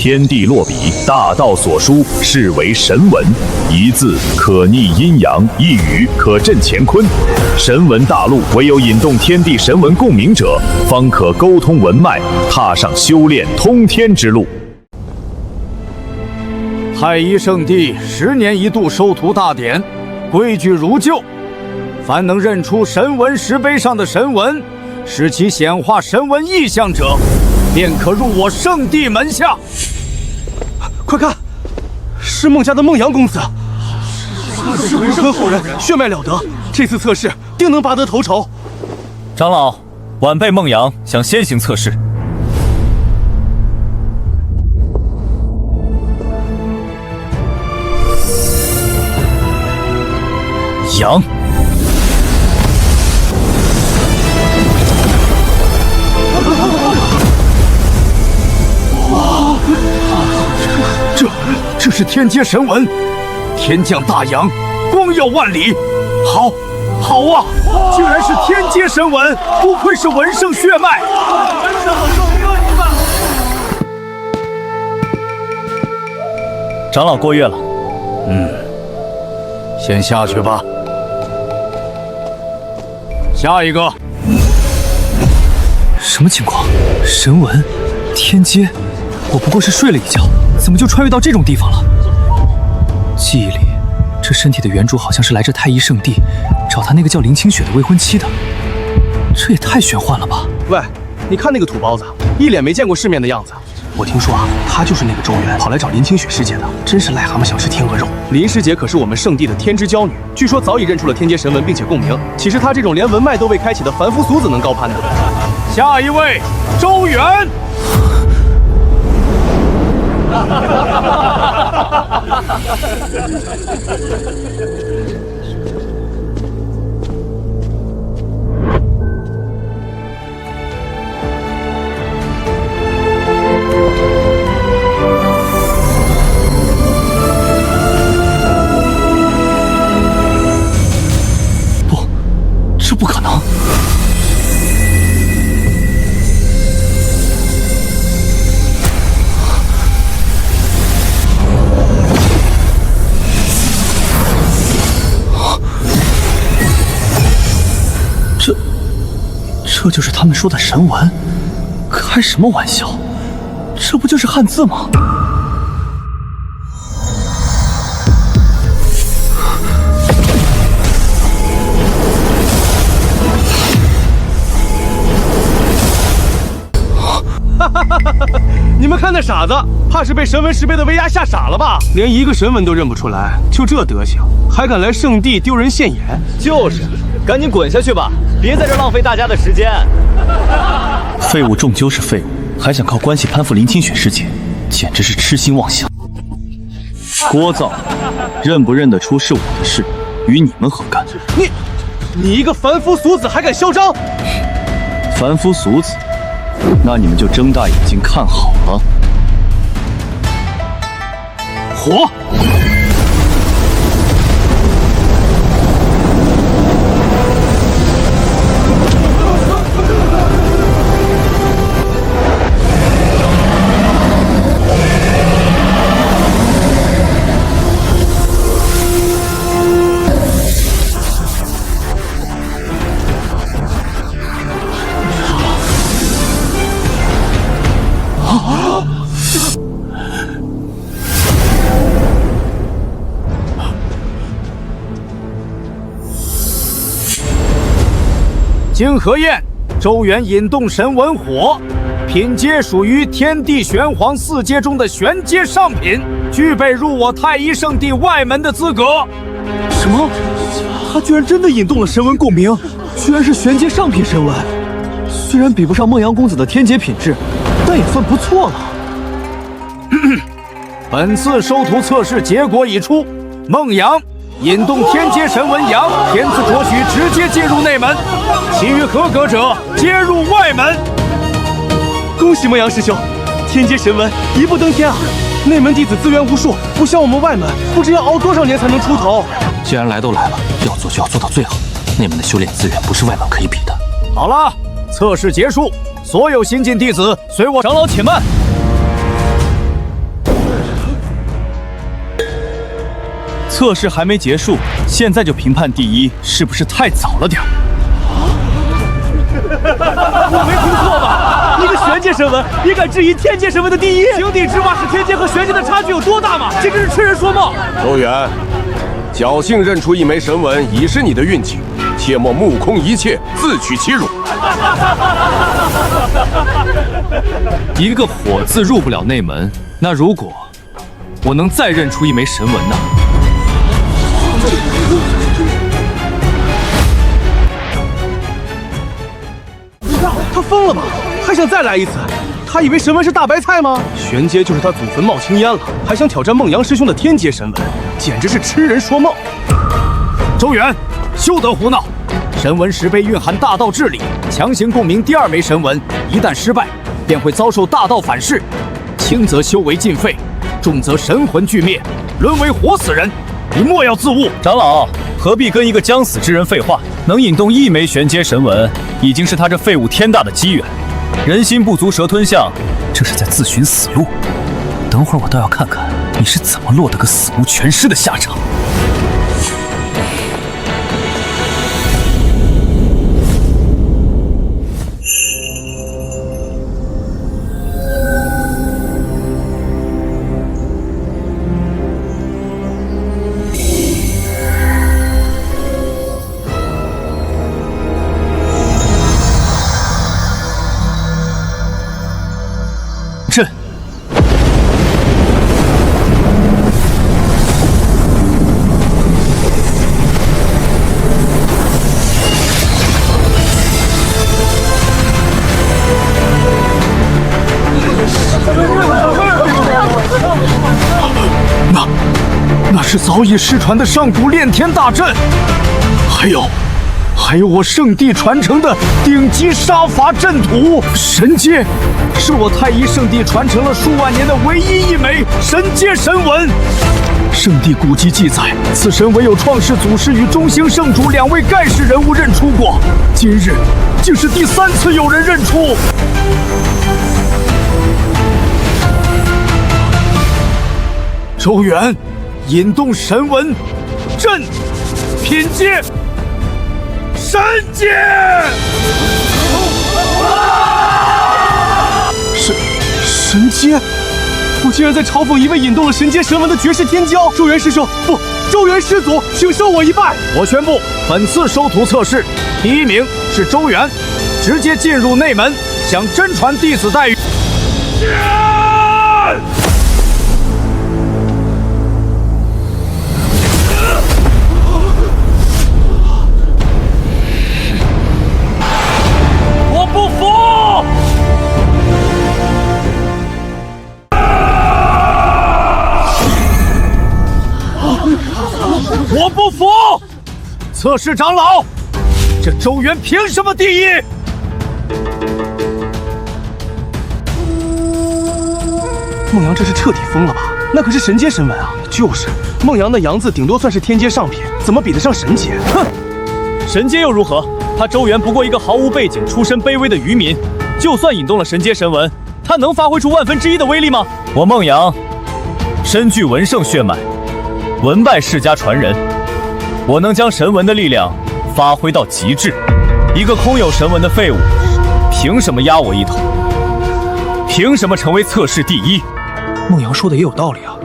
天地落笔，大道所书，是为神文。一字可逆阴阳，一语可镇乾坤。神文大陆，唯有引动天地神文共鸣者，方可沟通文脉，踏上修炼通天之路。太一圣地10年一度收徒大典，规矩如旧。凡能认出神文石碑上的神文，使其显化神文意象者，便可入我圣地门下。快看，是孟家的孟阳公子，是何府人，血脉了得，这次测试定能拔得头筹。长老，晚辈孟阳想先行测试。阳。这是天阶神文，天降大阳，光耀万里。好啊！竟然是天阶神文，不愧是文圣血脉。长老过月了。先下去吧。下一个。什么情况？神文，天阶，我不过是睡了一觉，怎么就穿越到这种地方了？记忆里，这身体的原主好像是来这太一圣地，找他那个叫林清雪的未婚妻的。这也太玄幻了吧！喂，你看那个土包子，一脸没见过世面的样子。我听说啊，他就是那个周元跑来找林清雪师姐的，真是癞蛤蟆想吃天鹅肉。林师姐可是我们圣地的天之娇女，据说早已认出了天阶神文，并且共鸣。岂是她这种连文脉都未开启的凡夫俗子能高攀的？下一位，周元。不，这不可能。这就是他们说的神文？开什么玩笑？这不就是汉字吗？你们看那傻子，怕是被神文石碑的威压吓傻了吧？连一个神文都认不出来，就这德行，还敢来圣地丢人现眼？就是，赶紧滚下去吧，别在这浪费大家的时间。废物终究是废物，还想靠关系攀附林清雪师姐，简直是痴心妄想。聒噪，认不认得出是我的事，与你们何干？你一个凡夫俗子还敢嚣张？凡夫俗子，那你们就睁大眼睛看好了。火！经核验，周元引动神文火，品阶属于天地玄黄4阶中的玄阶上品，具备入我太一圣地外门的资格。什么？他居然真的引动了神文共鸣，居然是玄阶上品神文。虽然比不上孟阳公子的天阶品质，但也算不错了。本次收徒测试结果已出，孟阳引动天阶神文阳，天资卓许，直接进入内门，其余合格者皆入外门。恭喜孟阳师兄，天阶神文一步登天啊！内门弟子资源无数，不像我们外门，不知要熬多少年才能出头。既然来都来了，要做就要做到最好。内门的修炼资源不是外门可以比的。好了，测试结束，所有新进弟子随我。长老且慢。测试还没结束，现在就评判第一，是不是太早了点儿？我没听错吧？一个玄阶神文也敢质疑天阶神文的第一？井底之蛙是天阶和玄阶的差距有多大吗？简直是痴人说梦！周元，侥幸认出一枚神文已是你的运气，切莫目空一切，自取其辱。一个火字入不了内门，那如果我能再认出一枚神文呢？他疯了吧？还想再来一次？他以为神文是大白菜吗？玄阶就是他祖坟冒青烟了，还想挑战孟阳师兄的天阶神文，简直是痴人说梦！周元，休得胡闹！神文石碑蕴含大道至理，强行共鸣第二枚神文，一旦失败，便会遭受大道反噬，轻则修为尽废，重则神魂俱灭，沦为活死人。你莫要自误！长老何必跟一个将死之人废话？能引动一枚玄阶神文，已经是他这废物天大的机缘。人心不足蛇吞象，这是在自寻死路。等会儿我倒要看看你是怎么落得个死无全尸的下场。朕那是早已失传的上古炼天大阵，还有我圣地传承的顶级杀伐阵图神阶，是我太一圣地传承了数万年的唯一一枚神阶神文。圣地古籍记载，此神唯有创世祖师与中兴圣主两位盖世人物认出过，今日竟是第3次有人认出。周元，引动神文，朕品阶。神阶！神阶！我竟然在嘲讽一位引动了神阶神文的绝世天骄！周元师兄，不，周元师祖，请收我一拜！我宣布，本次收徒测试，第1名是周元，直接进入内门，享真传弟子待遇。我不服！测试长老，这周元凭什么第一？孟阳这是彻底疯了吧？那可是神阶神文啊！就是，孟阳的阳字顶多算是天阶上品，怎么比得上神阶？哼！神阶又如何？他周元不过一个毫无背景、出身卑微的渔民，就算引动了神阶神文，他能发挥出1/1000的威力吗？我孟阳身具文圣血脉，文拜世家传人，我能将神文的力量发挥到极致。一个空有神文的废物，凭什么压我一头？凭什么成为测试第一？孟阳说的也有道理啊，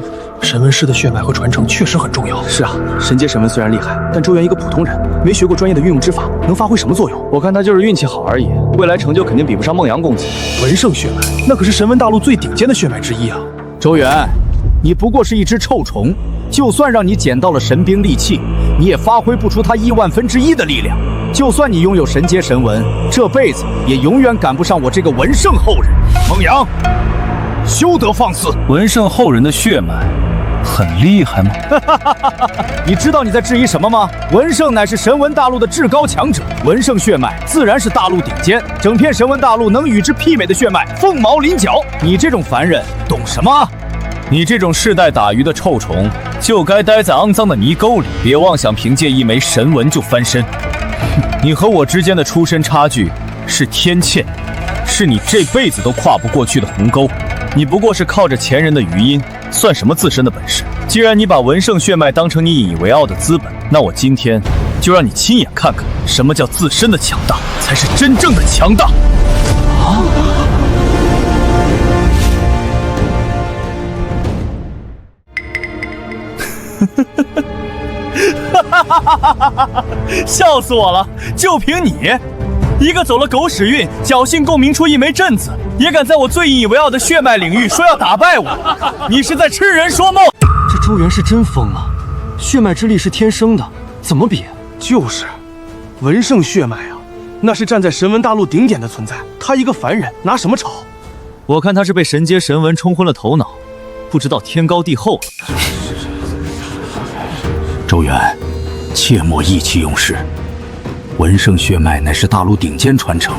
神文师的血脉和传承确实很重要。是啊，神阶神文虽然厉害，但周元一个普通人，没学过专业的运用之法，能发挥什么作用？我看他就是运气好而已，未来成就肯定比不上孟阳公子。文圣血脉，那可是神文大陆最顶尖的血脉之一啊！周元，你不过是一只臭虫，就算让你捡到了神兵利器，你也发挥不出它1/1000的力量。就算你拥有神阶神文，这辈子也永远赶不上我这个文圣后人。孟阳，休得放肆！文圣后人的血脉很厉害吗？你知道你在质疑什么吗？文圣乃是神文大陆的至高强者，文圣血脉自然是大陆顶尖，整片神文大陆能与之媲美的血脉凤毛麟角。你这种凡人懂什么？你这种世代打鱼的臭虫，就该待在肮脏的泥沟里，别妄想凭借一枚神文就翻身。你和我之间的出身差距是天堑，是你这辈子都跨不过去的鸿沟。你不过是靠着前人的余音，算什么自身的本事？既然你把文圣血脉当成你引以为傲的资本，那我今天就让你亲眼看看什么叫自身的强大，才是真正的强大。笑死我了！就凭你，一个走了狗屎运、侥幸共鸣出一枚阵子，也敢在我最引以为傲的血脉领域说要打败我，你是在痴人说梦！这周元是真疯了，血脉之力是天生的，怎么比？就是，文圣血脉啊，那是站在神文大陆顶点的存在，他一个凡人拿什么吵？我看他是被神阶神文冲昏了头脑，不知道天高地厚了。周元，切莫意气用事。文圣血脉乃是大陆顶尖传承，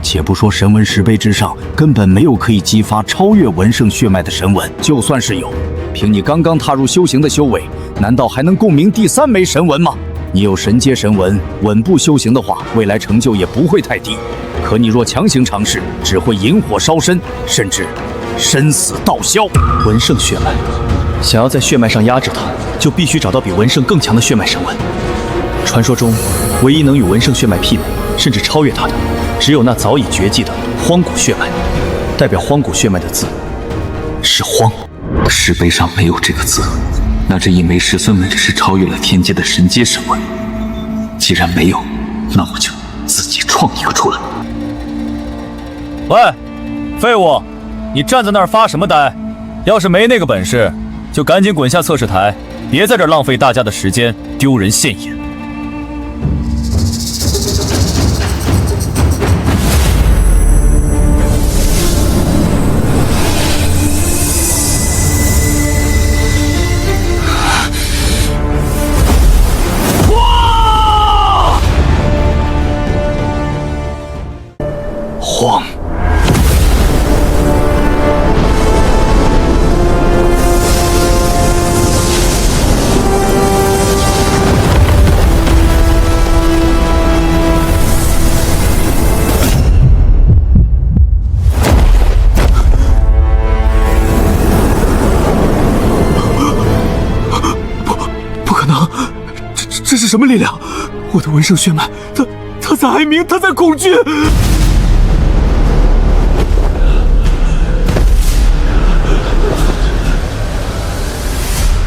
且不说神文石碑之上根本没有可以激发超越文圣血脉的神文，就算是有，凭你刚刚踏入修行的修为，难道还能共鸣第3枚神文吗？你有神阶神文，稳步修行的话，未来成就也不会太低。可你若强行尝试，只会引火烧身，甚至身死道消。文圣血脉，想要在血脉上压制它，就必须找到比文圣更强的血脉神文。传说中，唯一能与文圣血脉媲美，甚至超越它的，只有那早已绝迹的荒古血脉。代表荒古血脉的字是荒。石碑上没有这个字，那这一枚石孙文只是超越了天阶的神阶神文。既然没有，那我就自己创一个出来。喂，废物，你站在那儿发什么呆？要是没那个本事，就赶紧滚下测试台，别在这儿浪费大家的时间，丢人现眼。荒。不可能，这是什么力量？我的文圣血脉，他在哀鸣，他在恐惧。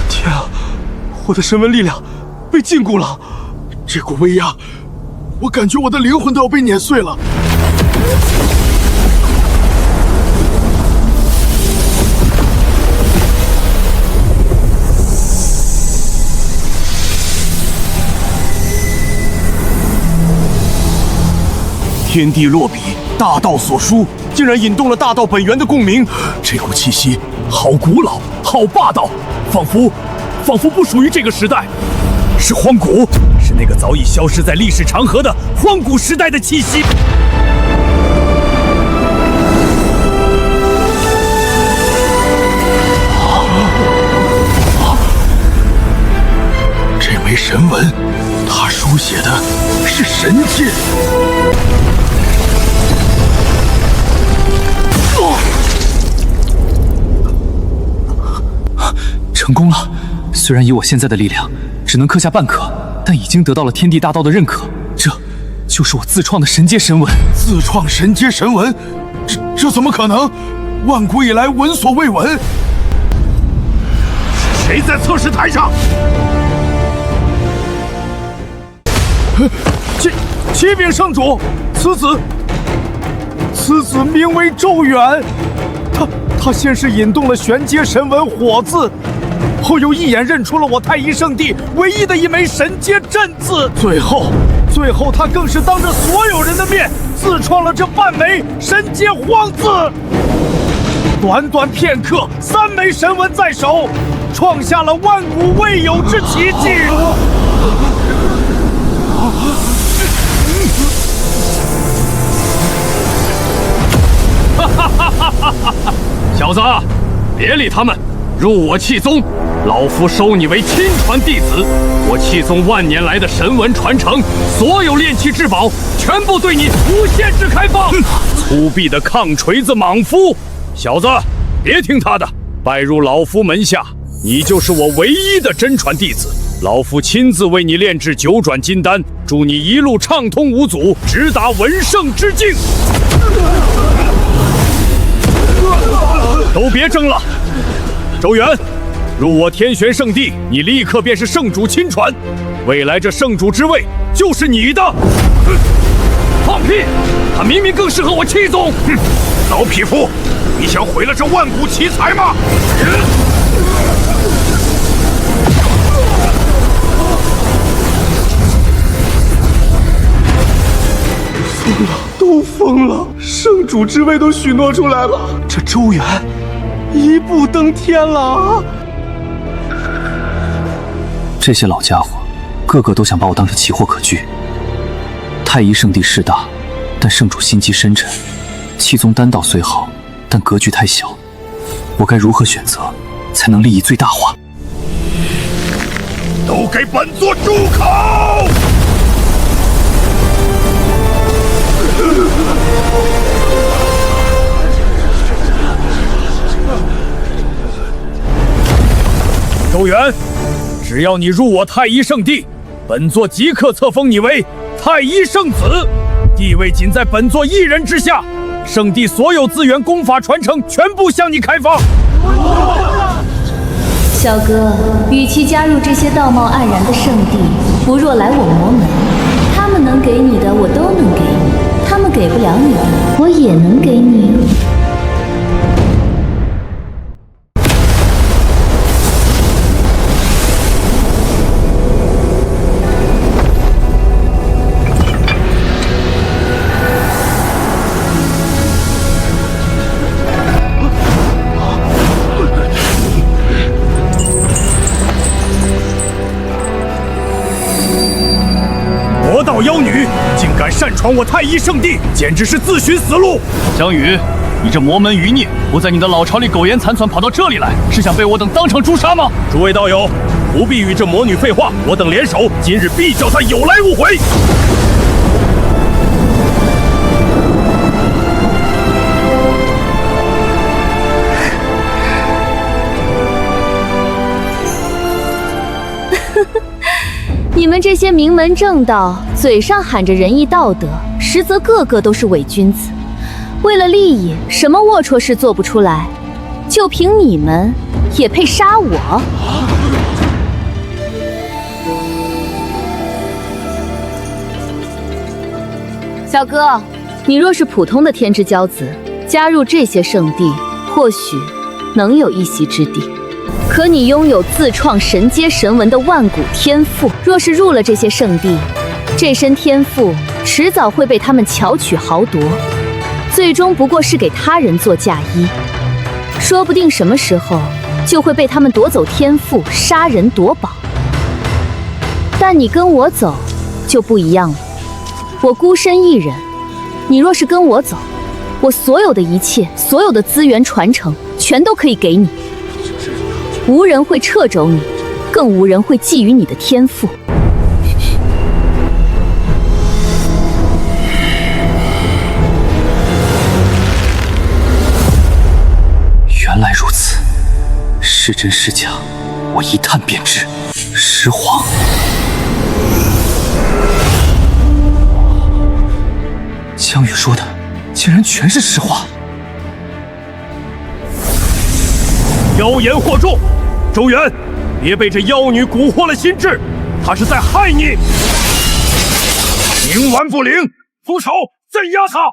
天啊！我的神文力量被禁锢了，这股威压，我感觉我的灵魂都要被碾碎了。天地落笔，大道所书，竟然引动了大道本源的共鸣。这股气息好古老，好霸道，仿佛不属于这个时代，是荒古，是那个早已消失在历史长河的荒古时代的气息。这枚神文，它书写的是神界。成功了！虽然以我现在的力量，只能刻下半颗，但已经得到了天地大道的认可。这就是我自创的神阶神文。自创神阶神文，这怎么可能？万古以来闻所未闻。谁在测试台上？启禀圣主，此子名为周远，他先是引动了玄阶神文火字，后又一眼认出了我太乙圣地唯一的一枚神阶阵字，最后他更是当着所有人的面自创了这半枚神阶荒字。短短片刻，3枚神文在手，创下了万古未有之奇迹。小子，别理他们，入我气宗，老夫收你为亲传弟子。我气宗万年来的神文传承，所有炼器至宝，全部对你无限制开放。粗鄙的抗锤子莽夫，小子，别听他的，拜入老夫门下，你就是我唯一的真传弟子。老夫亲自为你炼制九转金丹，祝你一路畅通无阻，直达文圣之境。都别争了，周元，入我天玄圣地，你立刻便是圣主亲传，未来这圣主之位就是你的。放屁！他明明更适合我戚宗。哼，老匹夫，你想毁了这万古奇才吗？都疯了！圣主之位都许诺出来了，这周元一步登天了啊！这些老家伙，个个都想把我当成奇货可居。太一圣地势大，但圣主心机深沉；气宗丹道虽好，但格局太小。我该如何选择，才能利益最大化？都给本座住口！周元，只要你入我太一圣地，本座即刻册封你为太一圣子，地位仅在本座一人之下。圣地所有资源、功法传承全部向你开放。小哥，与其加入这些道貌岸然的圣地，不若来我魔门。他们能给你的，我都能给你；他们给不了你的，我也能给你。妖女竟敢擅闯我太一圣地，简直是自寻死路！江宇，你这魔门余孽，不在你的老巢里苟延残喘，跑到这里来，是想被我等当场诛杀吗？诸位道友，不必与这魔女废话，我等联手，今日必叫她有来无回！你们这些名门正道，嘴上喊着仁义道德，实则个个都是伪君子。为了利益，什么龌龊事做不出来？就凭你们，也配杀我？小哥，你若是普通的天之骄子，加入这些圣地，或许能有一席之地。可你拥有自创神阶神文的万古天赋，若是入了这些圣地，这身天赋迟早会被他们巧取豪夺，最终不过是给他人做嫁衣，说不定什么时候就会被他们夺走天赋，杀人夺宝。但你跟我走就不一样了，我孤身一人，你若是跟我走，我所有的一切，所有的资源传承，全都可以给你。无人会掣肘你，更无人会觊觎你的天赋。原来如此，是真是假，我一探便知。石皇，江宇说的竟然全是实话。妖言惑众，周元，别被这妖女蛊惑了心智，她是在害你。冥顽不灵，出手镇压他！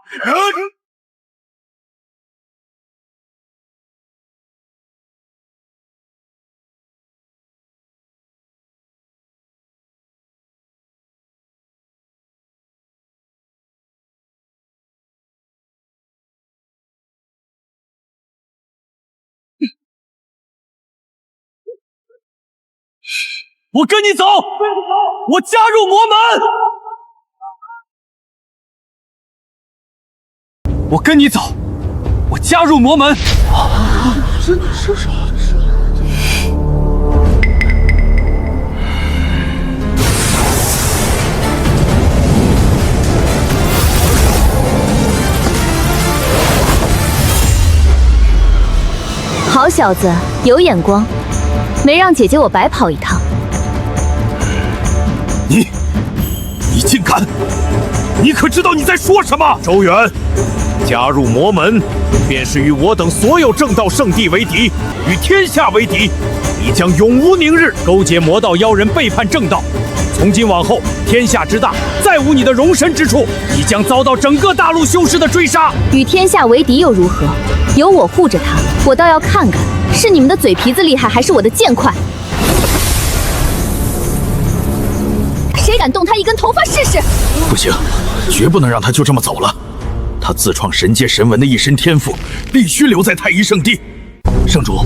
我跟你走，我加入魔门。我跟你走，我加入魔门。小子有眼光，没让姐姐我白跑一趟。你竟敢！你可知道你在说什么？周元，加入魔门，便是与我等所有正道圣地为敌，与天下为敌。你将永无宁日。勾结魔道妖人，背叛正道。从今往后，天下之大，再无你的容身之处。你将遭到整个大陆修士的追杀。与天下为敌又如何？有我护着他，我倒要看看是你们的嘴皮子厉害，还是我的剑快。谁敢动他一根头发试试？不行，绝不能让他就这么走了。他自创神阶神纹的一身天赋，必须留在太一圣地。圣主，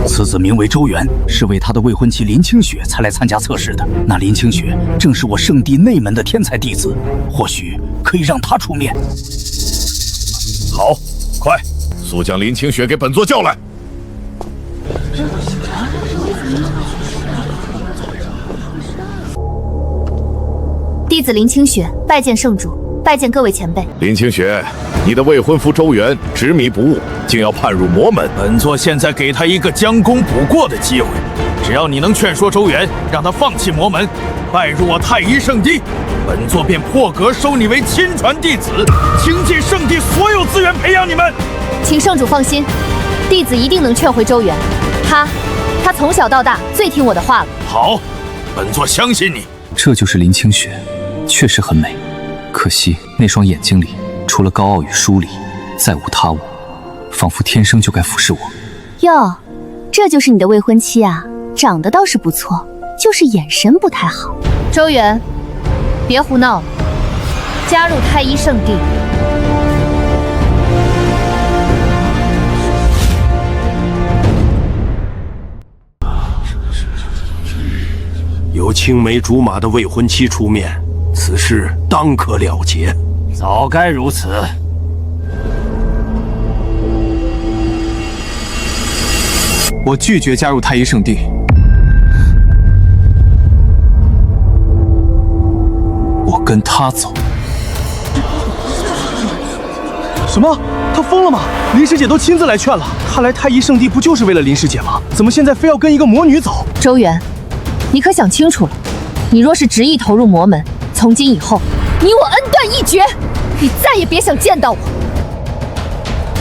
此子名为周元，是为他的未婚妻林清雪才来参加测试的。那林清雪正是我圣地内门的天才弟子，或许可以让他出面。好，快，速将林清雪给本座叫来。弟子林清雪拜见圣主，拜见各位前辈。林清雪，你的未婚夫周元执迷不悟，竟要叛入魔门。本座现在给他一个将功补过的机会，只要你能劝说周元，让他放弃魔门，拜入我太一圣地，本座便破格收你为亲传弟子，倾尽圣地所有资源培养你们。请圣主放心，弟子一定能劝回周元。他从小到大最听我的话了。好，本座相信你。这就是林清雪，确实很美，可惜那双眼睛里除了高傲与疏离，再无他物，仿佛天生就该俯视我。哟，这就是你的未婚妻啊？长得倒是不错，就是眼神不太好。周元，别胡闹了，加入太一圣地。由青梅竹马的未婚妻出面，此事当可了结。早该如此。我拒绝加入太一圣地。我跟他走。什么？他疯了吗？林师姐都亲自来劝了，他来太一圣地不就是为了林师姐吗？怎么现在非要跟一个魔女走？周元，你可想清楚了？你若是执意投入魔门，从今以后，你我恩断义绝，你再也别想见到我。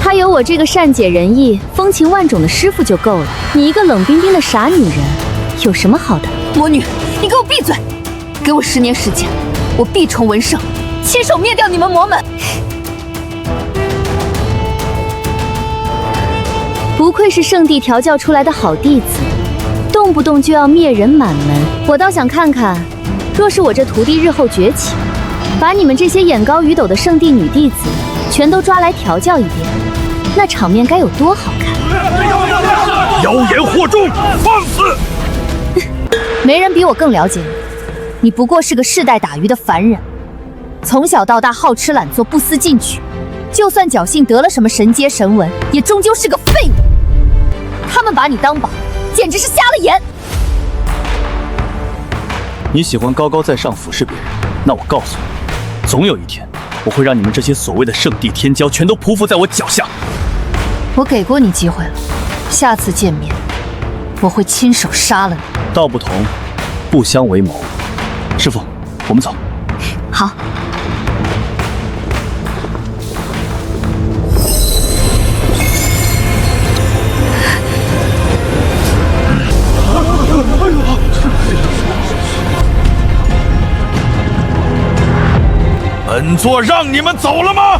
他有我这个善解人意、风情万种的师傅就够了，你一个冷冰冰的傻女人，有什么好的？魔女，你给我闭嘴！给我10年时间，我必重文圣，亲手灭掉你们魔门。不愧是圣地调教出来的好弟子，动不动就要灭人满门。我倒想看看，若是我这徒弟日后崛起，把你们这些眼高于斗的圣地女弟子全都抓来调教一遍，那场面该有多好看！妖言惑众，放肆！没人比我更了解你，你不过是个世代打鱼的凡人，从小到大好吃懒做，不思进取，就算侥幸得了什么神阶神纹，也终究是个废物。他们把你当宝，简直是瞎了眼。你喜欢高高在上俯视别人，那我告诉你，总有一天，我会让你们这些所谓的圣地天骄全都匍匐在我脚下。我给过你机会了，下次见面，我会亲手杀了你。道不同，不相为谋。师傅，我们走。好。本座让你们走了吗？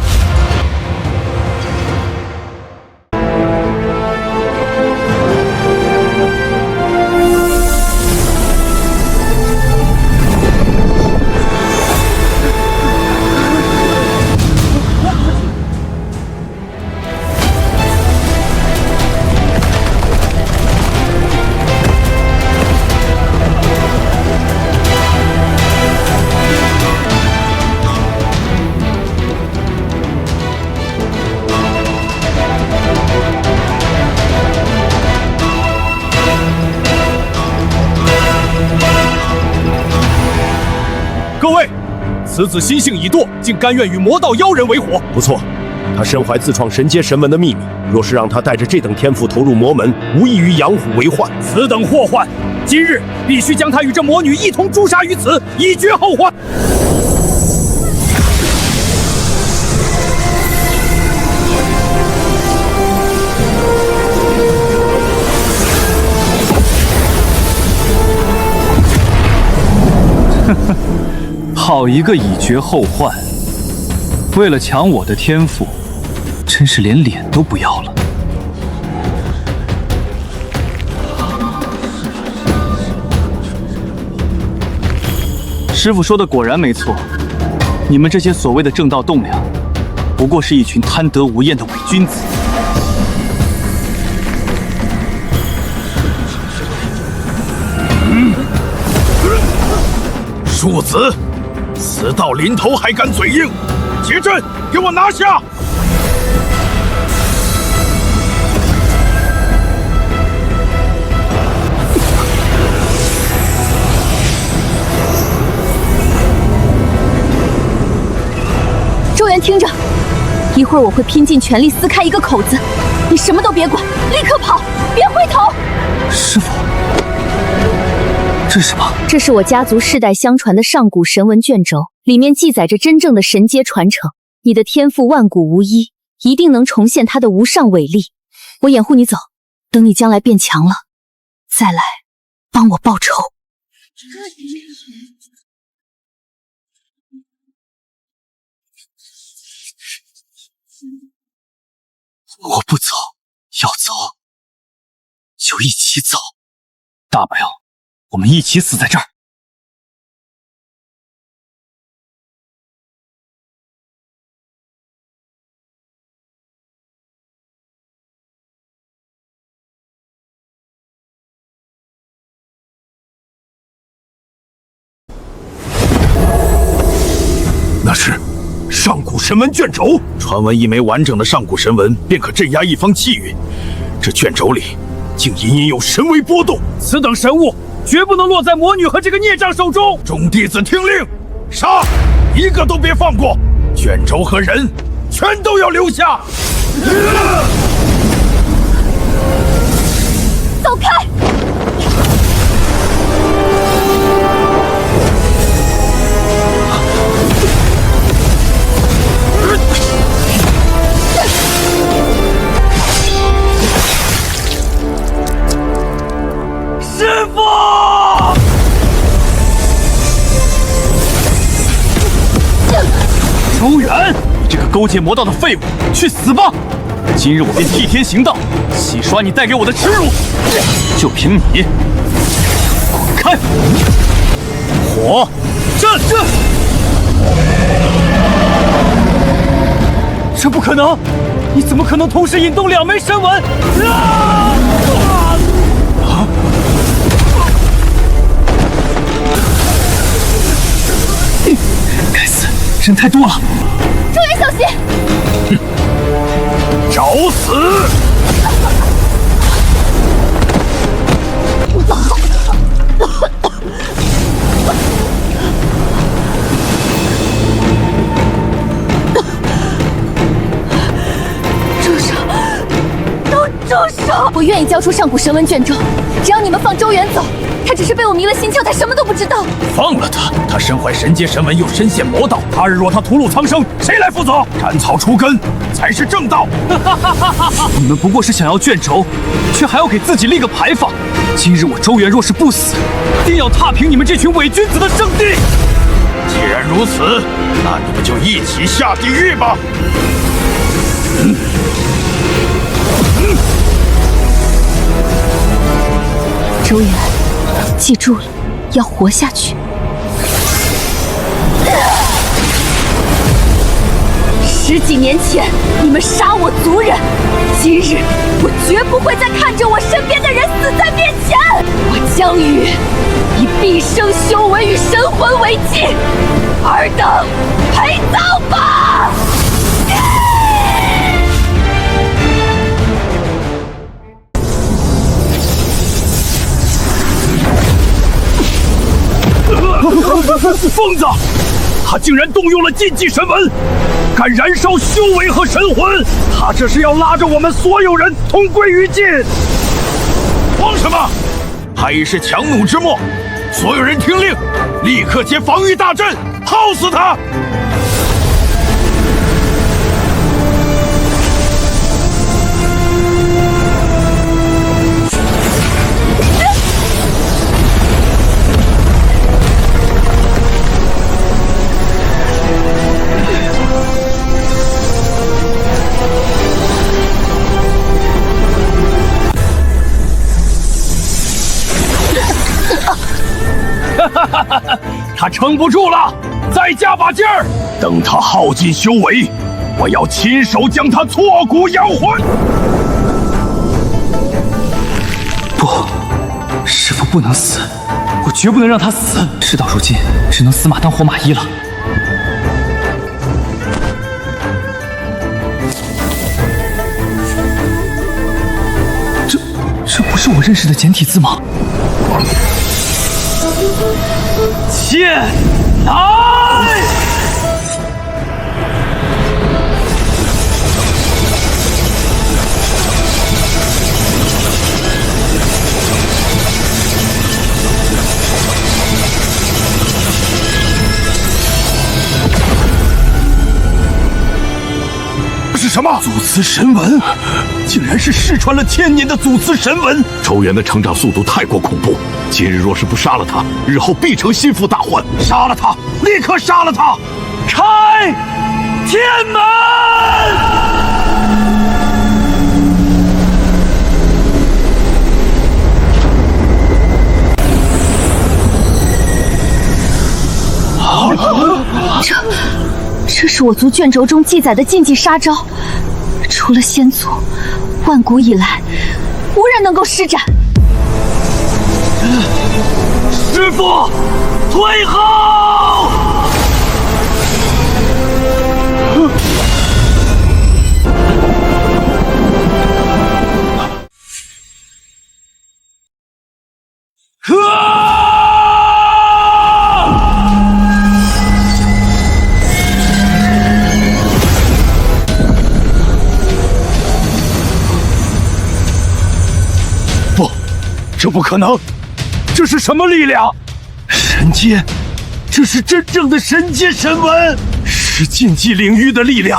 各位，此子心性已堕，竟甘愿与魔道妖人为伙。不错，他身怀自创神阶神纹的秘密，若是让他带着这等天赋投入魔门，无异于养虎为患。此等祸患，今日必须将他与这魔女一同诛杀于此，以绝后患。好一个以绝后患！为了抢我的天赋，真是连脸都不要了。师傅说的果然没错，你们这些所谓的正道栋梁，不过是一群贪得无厌的伪君子。庶子，死到临头还敢嘴硬！结阵，给我拿下！周元，听着，一会儿我会拼尽全力撕开一个口子，你什么都别管，立刻跑，别回头！师傅。这是什么？这是我家族世代相传的上古神文卷轴，里面记载着真正的神阶传承。你的天赋万古无一，一定能重现它的无上伟力。我掩护你走，等你将来变强了，再来帮我报仇。我不走，要走就一起走。大不了我们一起死在这儿。那是上古神文卷轴，传闻一枚完整的上古神文便可镇压一方气运。这卷轴里竟隐隐有神威波动，此等神物绝不能落在魔女和这个孽障手中。众弟子听令，杀，一个都别放过，卷轴和人全都要留下。走开！师傅！周元，你这个勾结魔道的废物，去死吧！今日我便替天行道，洗刷你带给我的耻辱。就凭你，滚开！火战！这不可能！你怎么可能同时引动两枚神纹？该死，人太多了！周元，小心！找死！住手！都住手！我愿意交出上古神文卷轴，只要你们放周元走。他只是被我迷了心窍，他什么都不知道。放了他，他身怀神阶神文，又身陷魔道。他日若他屠戮苍生，谁来负责？斩草除根才是正道。你们不过是想要卷轴，却还要给自己立个牌坊。今日我周元若是不死，定要踏平你们这群伪君子的圣地。既然如此，那你们就一起下地狱吧。周元，记住了，要活下去。10几年前，你们杀我族人，今日我绝不会再看着我身边的人死在面前。我将以毕生修为与神魂为祭，尔等陪葬吧！疯子，他竟然动用了禁忌神纹！敢燃烧修为和神魂，他这是要拉着我们所有人同归于尽！慌什么？他已是强弩之末，所有人听令，立刻结防御大阵，耗死他！他撑不住了，再加把劲儿！等他耗尽修为，我要亲手将他挫骨扬魂！不，师父不能死，我绝不能让他死。事到如今，只能死马当活马医了。这不是我认识的简体字吗？剑来！是什么？祖祠神文，竟然是失传了千年的祖祠神文！周元的成长速度太过恐怖，今日若是不杀了他，日后必成心腹大患。杀了他，立刻杀了他！开天门！这是我族卷轴中记载的禁忌杀招，除了先祖，万古以来无人能够施展。师父，退后！这不可能！这是什么力量？神阶，这是真正的神阶神文，是禁忌领域的力量。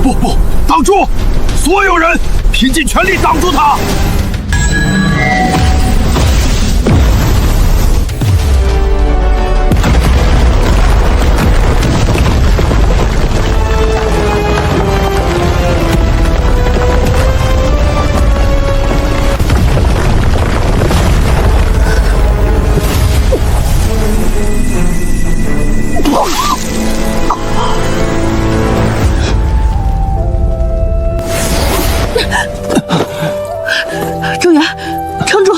不，挡住！所有人拼尽全力挡住他！周元，撑住！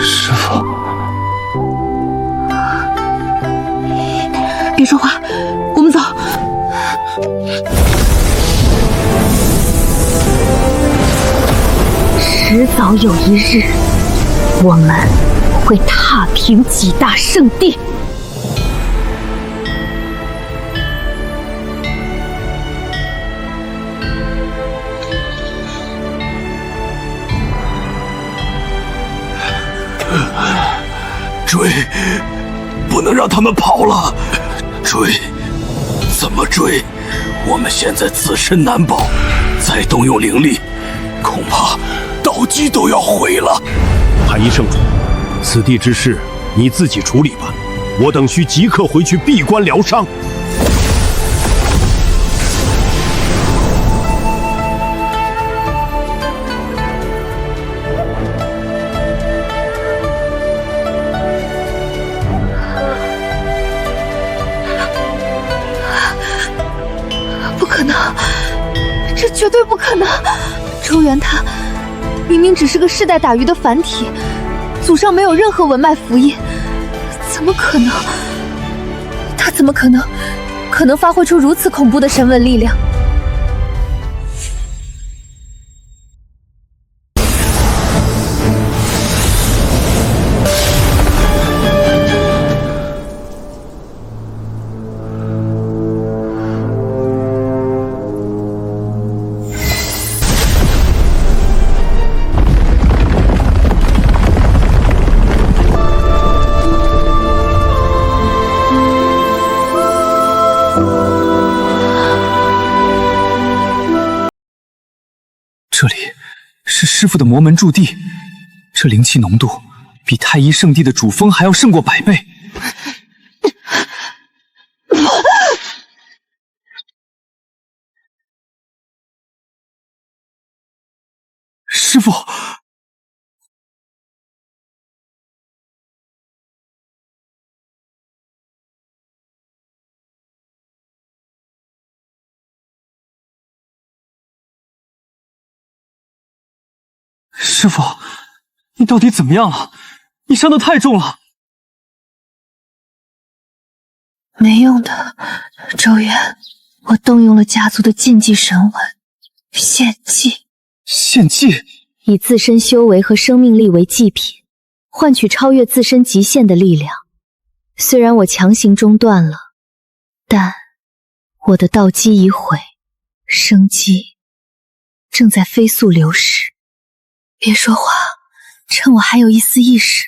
师父，别说话，我们走。迟早有一日，我们会踏平几大圣地。追，不能让他们跑了！追，怎么追？我们现在自身难保，再动用灵力，恐怕道基都要毁了。太一圣主，此地之事你自己处理吧，我等需即刻回去闭关疗伤。这绝对不可能！周元他明明只是个世代打鱼的凡体，祖上没有任何文脉符印，怎么可能？他怎么可能可能发挥出如此恐怖的神纹力量？这里是师父的魔门驻地，这灵气浓度比太一圣地的主峰还要胜过100倍。师父，师父，你到底怎么样了？你伤得太重了。没用的，周元，我动用了家族的禁忌神纹，献祭。献祭？以自身修为和生命力为祭品，换取超越自身极限的力量。虽然我强行中断了，但我的道基已毁，生机正在飞速流逝。别说话，趁我还有一丝意识，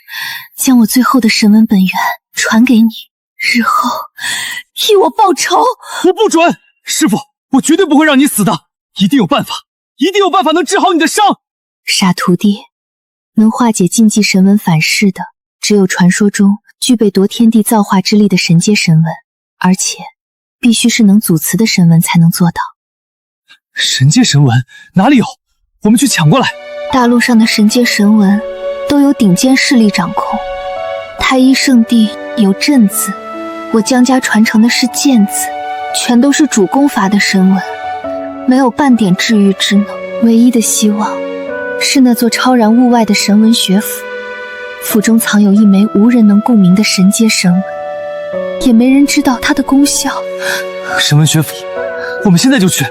将我最后的神纹本源传给你，日后替我报仇。我不准！师父，我绝对不会让你死的，一定有办法，一定有办法能治好你的伤。傻徒弟，能化解禁忌神纹反噬的，只有传说中具备夺天地造化之力的神阶神纹，而且必须是能组词的神纹才能做到。神阶神纹哪里有？我们去抢过来。大陆上的神阶神纹都由顶尖势力掌控，太一圣地有镇字，我江家传承的是剑字，全都是主攻伐的神纹，没有半点治愈之能。唯一的希望是那座超然物外的神纹学府，府中藏有一枚无人能共鸣的神阶神纹，也没人知道它的功效。神纹学府，我们现在就去。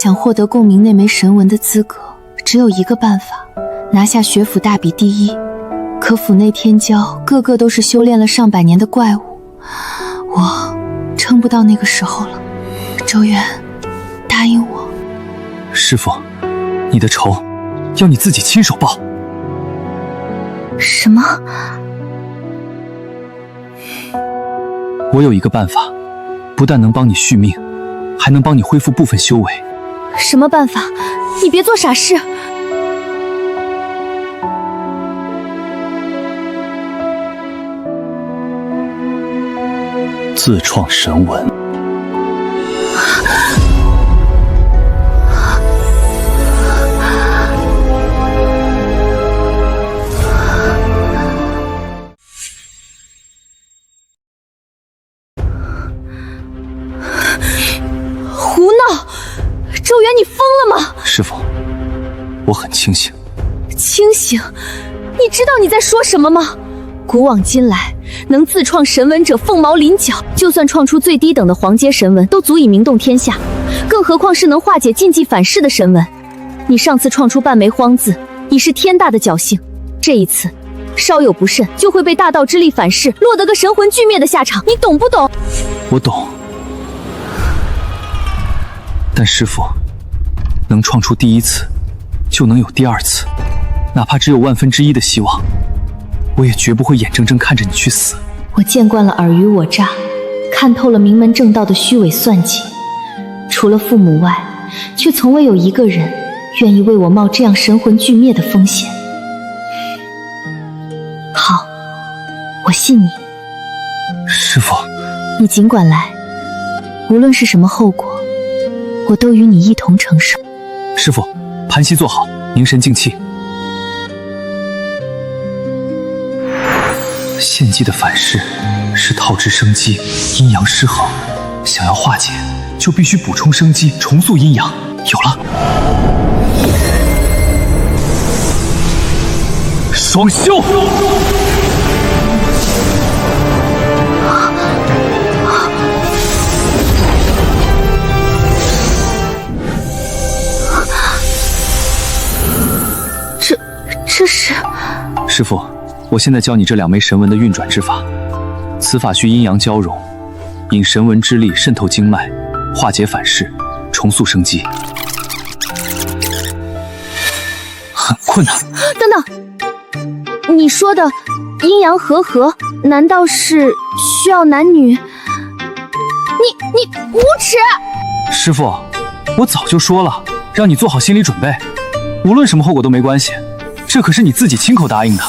想获得共鸣那枚神纹的资格，只有一个办法，拿下学府大比第一。可府内天骄个个都是修炼了上百年的怪物，我撑不到那个时候了。周元，答应我。师父，你的仇要你自己亲手报。什么？我有一个办法，不但能帮你续命，还能帮你恢复部分修为。什么办法？你别做傻事。自创神纹。胡闹！周元，你疯了吗？师父，我很清醒。清醒？你知道你在说什么吗？古往今来，能自创神纹者凤毛麟角，就算创出最低等的黄阶神纹，都足以名动天下，更何况是能化解禁忌反噬的神纹。你上次创出半枚荒字，已是天大的侥幸，这一次稍有不慎，就会被大道之力反噬，落得个神魂俱灭的下场，你懂不懂？我懂。但师父，能创出第一次，就能有第二次，哪怕只有1/1000的希望，我也绝不会眼睁睁看着你去死。我见惯了尔虞我诈，看透了名门正道的虚伪算计，除了父母外，却从未有一个人愿意为我冒这样神魂俱灭的风险。好，我信你。师父，你尽管来，无论是什么后果，我都与你一同承受。师父，盘膝坐好，凝神静气。献祭的反噬是套之生机，阴阳失衡，想要化解，就必须补充生机，重塑阴阳。有了，双修。这是……师傅，我现在教你这2枚神纹的运转之法。此法需阴阳交融，引神纹之力渗透经脉，化解反噬，重塑生机。很困难。等等，你说的阴阳和合，难道是需要男女？你无耻！师傅，我早就说了，让你做好心理准备，无论什么后果都没关系，这可是你自己亲口答应的。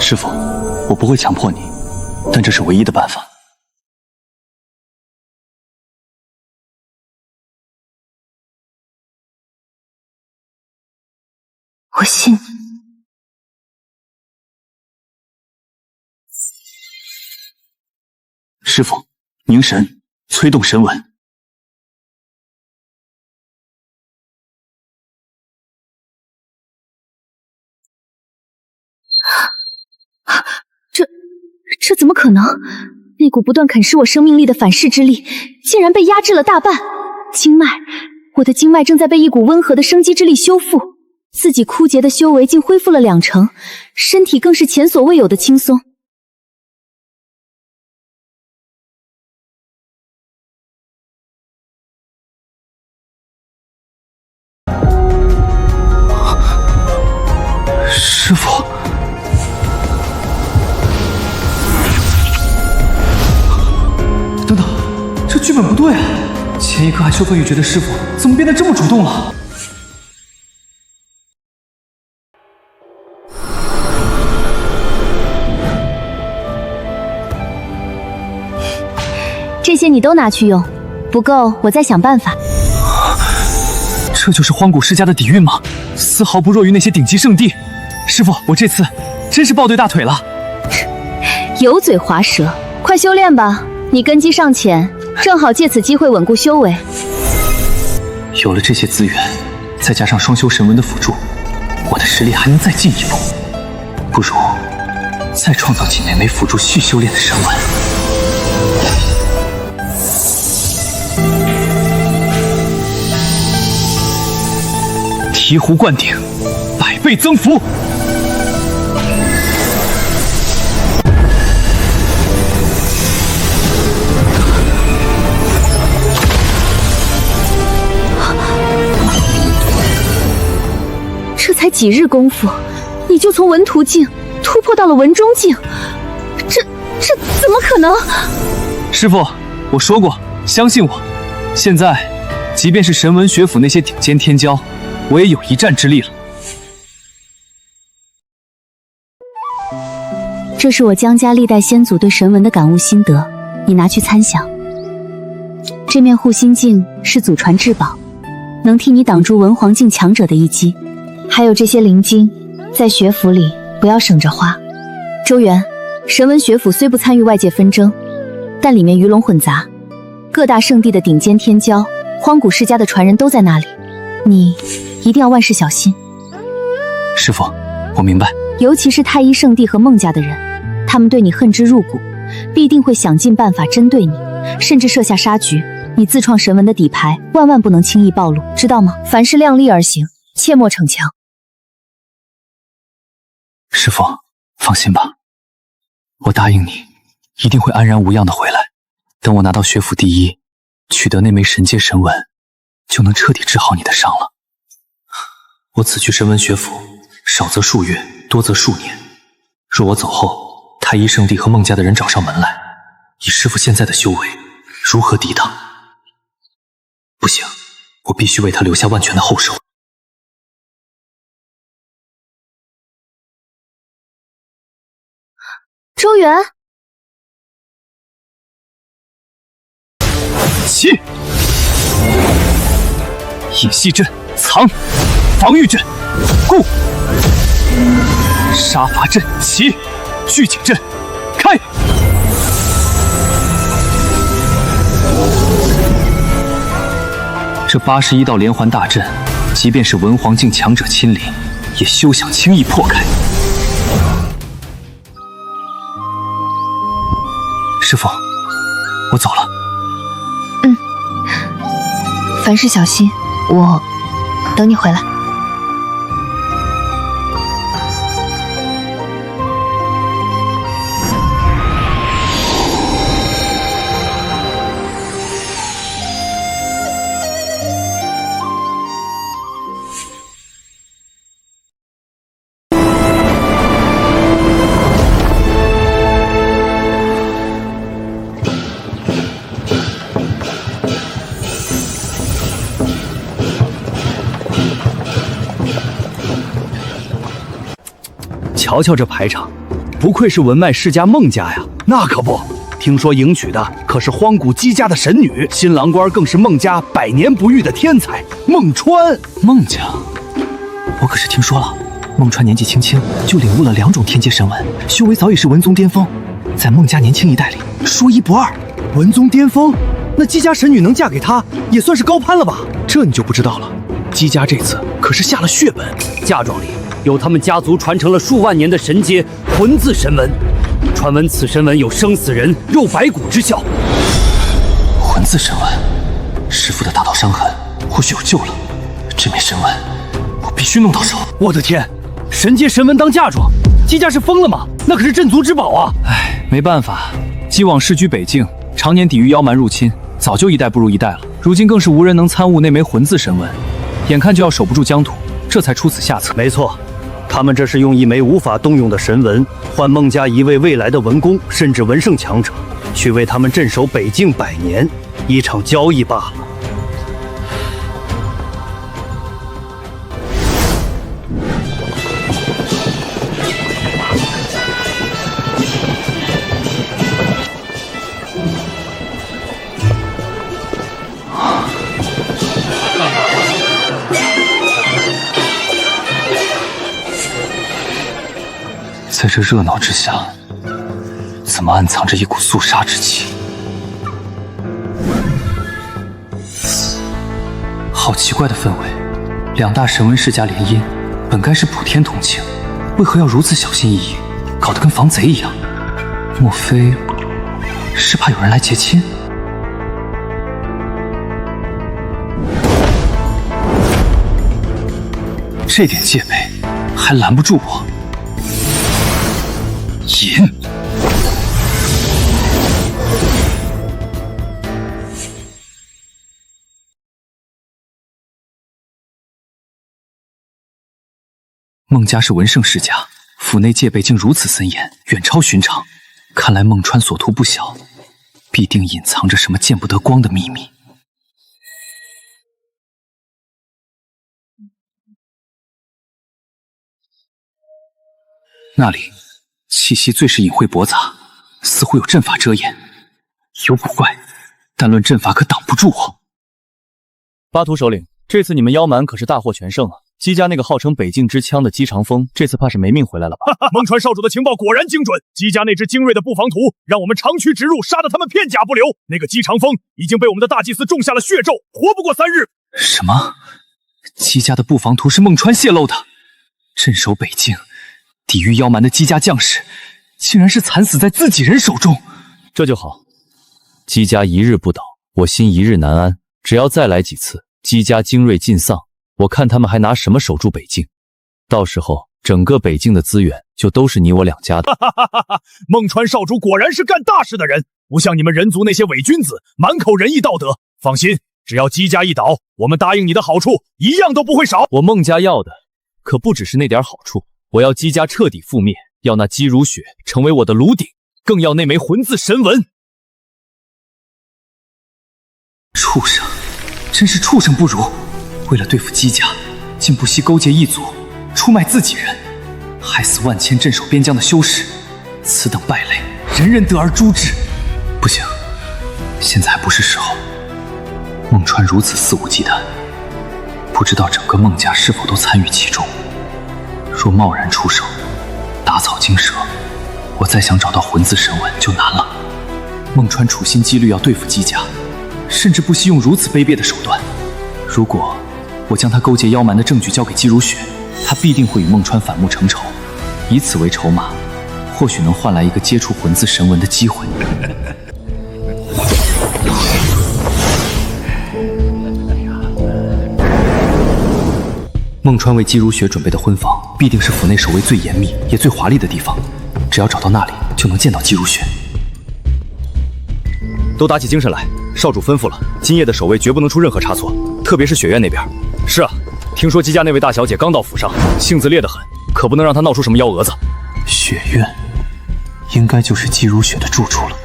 师傅，我不会强迫你，但这是唯一的办法。我信你。师傅，凝神，催动神纹。这怎么可能？那股不断啃噬我生命力的反噬之力，竟然被压制了大半。经脉，我的经脉正在被一股温和的生机之力修复，自己枯竭的修为竟恢复了2成，身体更是前所未有的轻松。师傅，等等，这剧本不对啊！前一刻还羞愤欲绝的师傅，怎么变得这么主动了？这些你都拿去用，不够我再想办法。这就是荒古世家的底蕴吗？丝毫不弱于那些顶级圣地。师傅，我这次真是抱对大腿了。油嘴滑舌，快修炼吧！你根基尚浅，正好借此机会稳固修为。有了这些资源，再加上双修神纹的辅助，我的实力还能再进一步。不如再创造几枚辅助续修炼的神纹。醍醐灌顶，100倍增幅。这才几日功夫，你就从文途境突破到了文中境，这怎么可能？师傅，我说过，相信我。现在，即便是神文学府那些顶尖天骄，我也有一战之力了。这是我江家历代先祖对神文的感悟心得，你拿去参详。这面护心镜是祖传至宝，能替你挡住文皇境强者的一击。还有这些灵晶，在学府里不要省着花。周元，神文学府虽不参与外界纷争，但里面鱼龙混杂，各大圣地的顶尖天骄、荒古世家的传人都在那里，你一定要万事小心。师傅，我明白。尤其是太一圣地和孟家的人，他们对你恨之入骨，必定会想尽办法针对你，甚至设下杀局。你自创神文的底牌，万万不能轻易暴露，知道吗？凡事量力而行，切莫逞强。师傅，放心吧，我答应你，一定会安然无恙的回来。等我拿到学府第一，取得那枚神阶神纹，就能彻底治好你的伤了。我此去神文学府，少则数月，多则数年。若我走后，太一圣地和孟家的人找上门来，以师傅现在的修为，如何抵挡？不行，我必须为他留下万全的后手。周元，起！引隙阵藏，防御阵固，杀伐阵起，聚景阵开。这81道连环大阵，即便是文皇境强者亲临，也休想轻易破开。师父，我走了。凡事小心，我等你回来。瞧瞧这排场，不愧是文脉世家孟家呀！那可不，听说迎娶的可是荒古姬家的神女，新郎官更是孟家100年不遇的天才孟川。孟家，我可是听说了，孟川年纪轻轻就领悟了2种天阶神文，修为早已是文宗巅峰，在孟家年轻一代里说一不二。文宗巅峰，那姬家神女能嫁给他，也算是高攀了吧？这你就不知道了。姬家这次可是下了血本，嫁妆里有他们家族传承了数万年的神阶魂字神文，传闻此神文有生死人肉白骨之效。魂字神文，师父的大道伤痕或许有救了。这枚神文，我必须弄到手。我的天，神阶神文当嫁妆，姬家是疯了吗？那可是镇族之宝啊！唉，没办法，姬往世居北境，常年抵御妖蛮入侵，早就一代不如一代了。如今更是无人能参悟那枚魂字神文，眼看就要守不住疆土，这才出此下策。没错。他们这是用一枚无法动用的神文，换孟家一位未来的文公甚至文圣强者，去为他们镇守北境100年，一场交易罢了。在这热闹之下，怎么暗藏着一股肃杀之气？好奇怪的氛围，2大神文世家联姻，本该是普天同庆，为何要如此小心翼翼，搞得跟防贼一样？莫非是怕有人来劫亲？这点戒备还拦不住我。引！孟家是文圣世家，府内戒备竟如此森严，远超寻常。看来孟川所图不小，必定隐藏着什么见不得光的秘密。那里气息最是隐晦驳杂，似乎有阵法遮掩。有古怪，但论阵法可挡不住我。巴图首领，这次你们妖蛮可是大获全胜啊！姬家那个号称北境之枪的姬长风，这次怕是没命回来了吧？孟川少主的情报果然精准，姬家那支精锐的布防图，让我们长驱直入，杀得他们片甲不留。那个姬长风已经被我们的大祭司种下了血咒，活不过3日。什么？姬家的布防图是孟川泄露的？镇守北境，抵御妖蛮的姬家将士，竟然是惨死在自己人手中。这就好，姬家一日不倒，我心一日难安。只要再来几次，姬家精锐尽丧，我看他们还拿什么守住北境？到时候整个北境的资源就都是你我2家的。孟川少主果然是干大事的人，不像你们人族那些伪君子，满口仁义道德。放心，只要姬家一倒，我们答应你的好处一样都不会少。我孟家要的可不只是那点好处，我要姬家彻底覆灭，要那姬如雪成为我的炉鼎，更要那枚魂字神文。畜生，真是畜生不如！为了对付姬家，竟不惜勾结异族，出卖自己人，害死万千镇守边疆的修士。此等败类，人人得而诛之。不行，现在还不是时候。孟川如此肆无忌惮，不知道整个孟家是否都参与其中。若贸然出手，打草惊蛇，我再想找到魂字神文就难了。孟川处心积虑要对付姬家，甚至不惜用如此卑劣的手段。如果我将他勾结妖蛮的证据交给姬如雪，他必定会与孟川反目成仇，以此为筹码，或许能换来一个接触魂字神纹的机会。孟川为姬如雪准备的婚房，必定是府内守卫最严密也最华丽的地方。只要找到那里，就能见到姬如雪。都打起精神来，少主吩咐了，今夜的守卫绝不能出任何差错，特别是雪院那边。是啊，听说姬家那位大小姐刚到府上，性子烈得很，可不能让她闹出什么幺蛾子。雪院，应该就是姬如雪的住处了。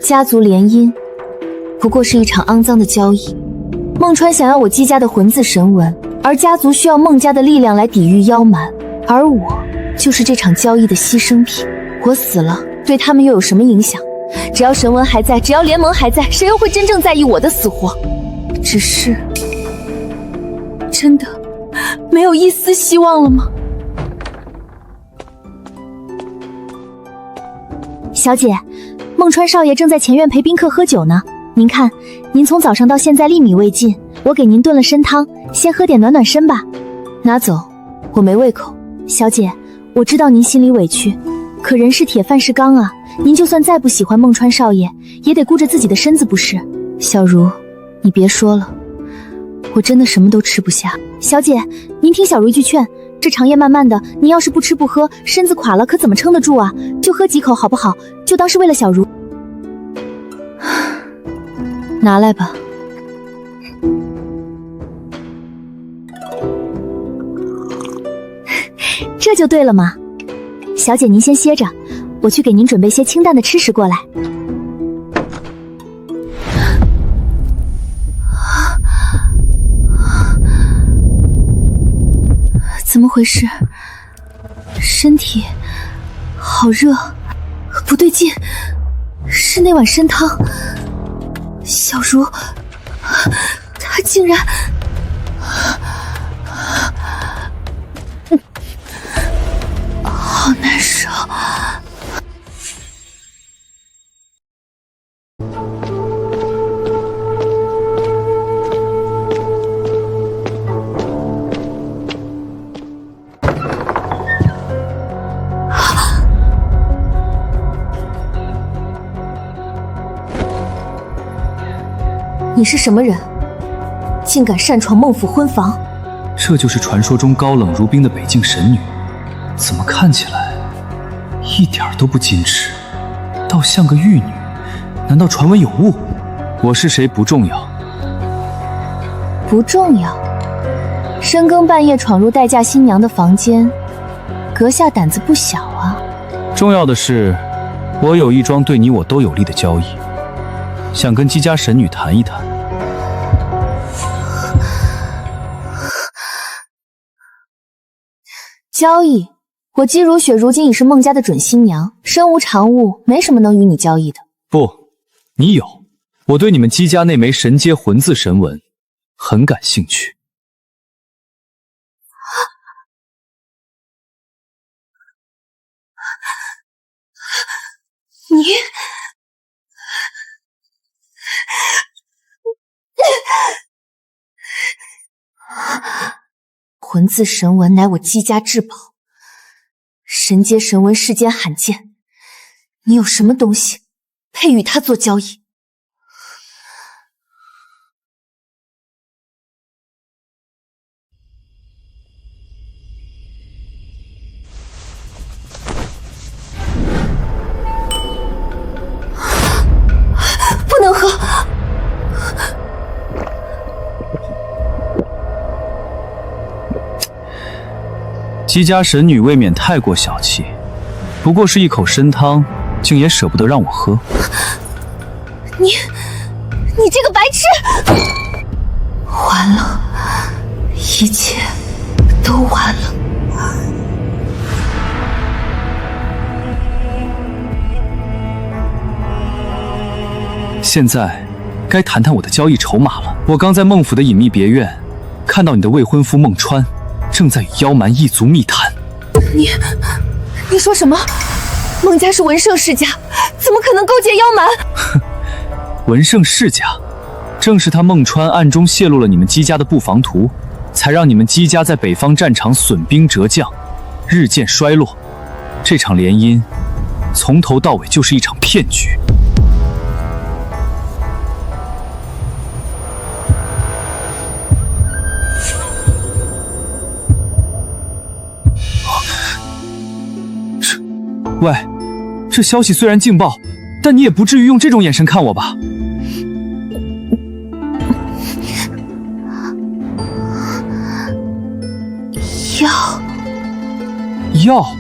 家族联姻不过是一场肮脏的交易。孟川想要我姬家的魂字神纹，而家族需要孟家的力量来抵御妖蛮，而我就是这场交易的牺牲品。我死了，对他们又有什么影响？只要神纹还在，只要联盟还在，谁又会真正在意我的死活？只是，真的没有一丝希望了吗？小姐，孟川少爷正在前院陪宾客喝酒呢。您看，您从早上到现在粒米未进，我给您炖了参汤，先喝点暖暖身吧。拿走，我没胃口。小姐，我知道您心里委屈，可人是铁，饭是钢啊。您就算再不喜欢孟川少爷，也得顾着自己的身子不是？小茹，你别说了，我真的什么都吃不下。小姐，您听小茹一句劝，这长夜漫漫的，您要是不吃不喝，身子垮了可怎么撑得住啊？就喝几口好不好？就当是为了小茹。拿来吧。这就对了嘛。小姐您先歇着，我去给您准备些清淡的吃食过来。怎么回事？身体好热，不对劲，是那碗参汤。小茹，她竟然……好难受。你是什么人？竟敢擅闯孟府婚房？这就是传说中高冷如冰的北境神女，怎么看起来一点都不矜持，倒像个玉女？难道传闻有误？我是谁不重要，不重要。深更半夜闯入待嫁新娘的房间，阁下胆子不小啊。重要的是，我有一桩对你我都有利的交易，想跟姬家神女谈一谈。交易？我姬如雪如今已是孟家的准新娘，身无长物，没什么能与你交易的。不，你有。我对你们姬家那枚神阶魂字神纹很感兴趣。你魂字神纹乃我姬家至宝，神阶神纹世间罕见，你有什么东西配与它做交易？不能喝！姬家神女未免太过小气，不过是一口参汤，竟也舍不得让我喝。你这个白痴！完了，一切都完了。现在该谈谈我的交易筹码了。我刚在孟府的隐秘别院，看到你的未婚夫孟川正在与妖蛮一族密谈。你说什么？孟家是文胜世家，怎么可能勾结妖蛮？哼，文胜世家，正是他孟川暗中泄露了你们姬家的布防图，才让你们姬家在北方战场损兵折将，日渐衰落。这场联姻，从头到尾就是一场骗局。喂，这消息虽然劲爆，但你也不至于用这种眼神看我吧？要？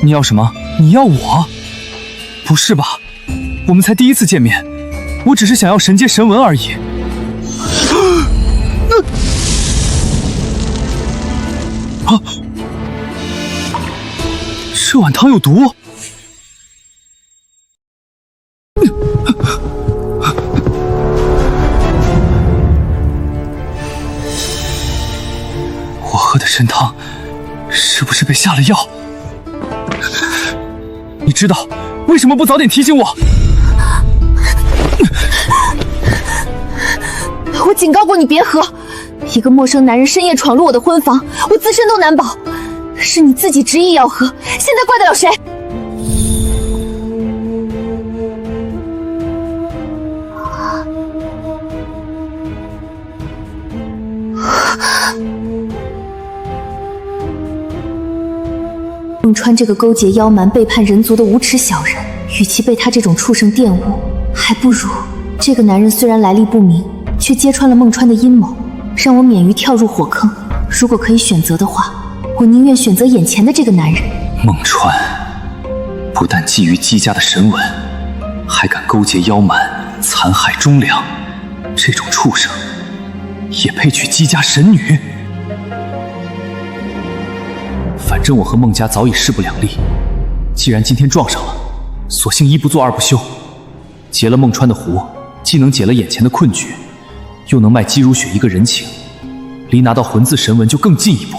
你要什么？你要我？不是吧？我们才第一次见面，我只是想要神阶神纹而已。啊！这碗汤有毒！我喝的参汤是不是被下了药？你知道为什么不早点提醒我？我警告过你别喝，一个陌生男人深夜闯入我的婚房，我自身都难保。是你自己执意要喝，现在怪得了谁？孟川这个勾结妖蛮、背叛人族的无耻小人，与其被他这种畜生玷污，还不如这个男人虽然来历不明，却揭穿了孟川的阴谋，让我免于跳入火坑。如果可以选择的话，我宁愿选择眼前的这个男人。孟川不但觊觎姬家的神纹，还敢勾结妖蛮，残害忠良，这种畜生也配娶姬家神女？反正我和孟家早已势不两立，既然今天撞上了，索性一不做二不休，结了孟川的狐，既能解了眼前的困局，又能卖姬如雪一个人情，离拿到魂字神纹就更进一步。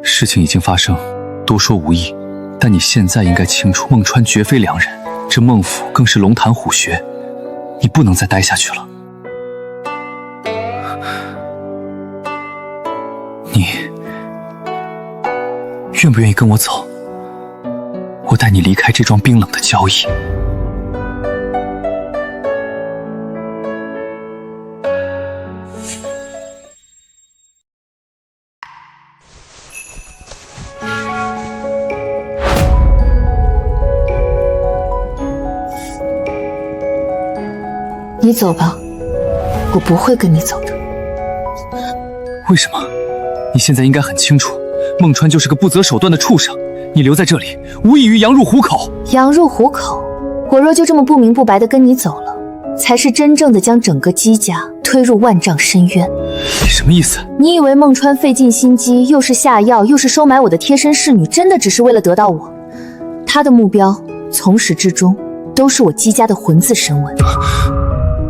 事情已经发生，多说无益。但你现在应该清楚，孟川绝非良人，这孟府更是龙潭虎穴，你不能再待下去了。你愿不愿意跟我走？我带你离开这桩冰冷的交易。你走吧，我不会跟你走的。为什么？你现在应该很清楚，孟川就是个不择手段的畜生，你留在这里无异于羊入虎口。羊入虎口？我若就这么不明不白的跟你走了，才是真正的将整个姬家推入万丈深渊。你什么意思？你以为孟川费尽心机，又是下药，又是收买我的贴身侍女，真的只是为了得到我？他的目标从始至终都是我姬家的魂字神纹。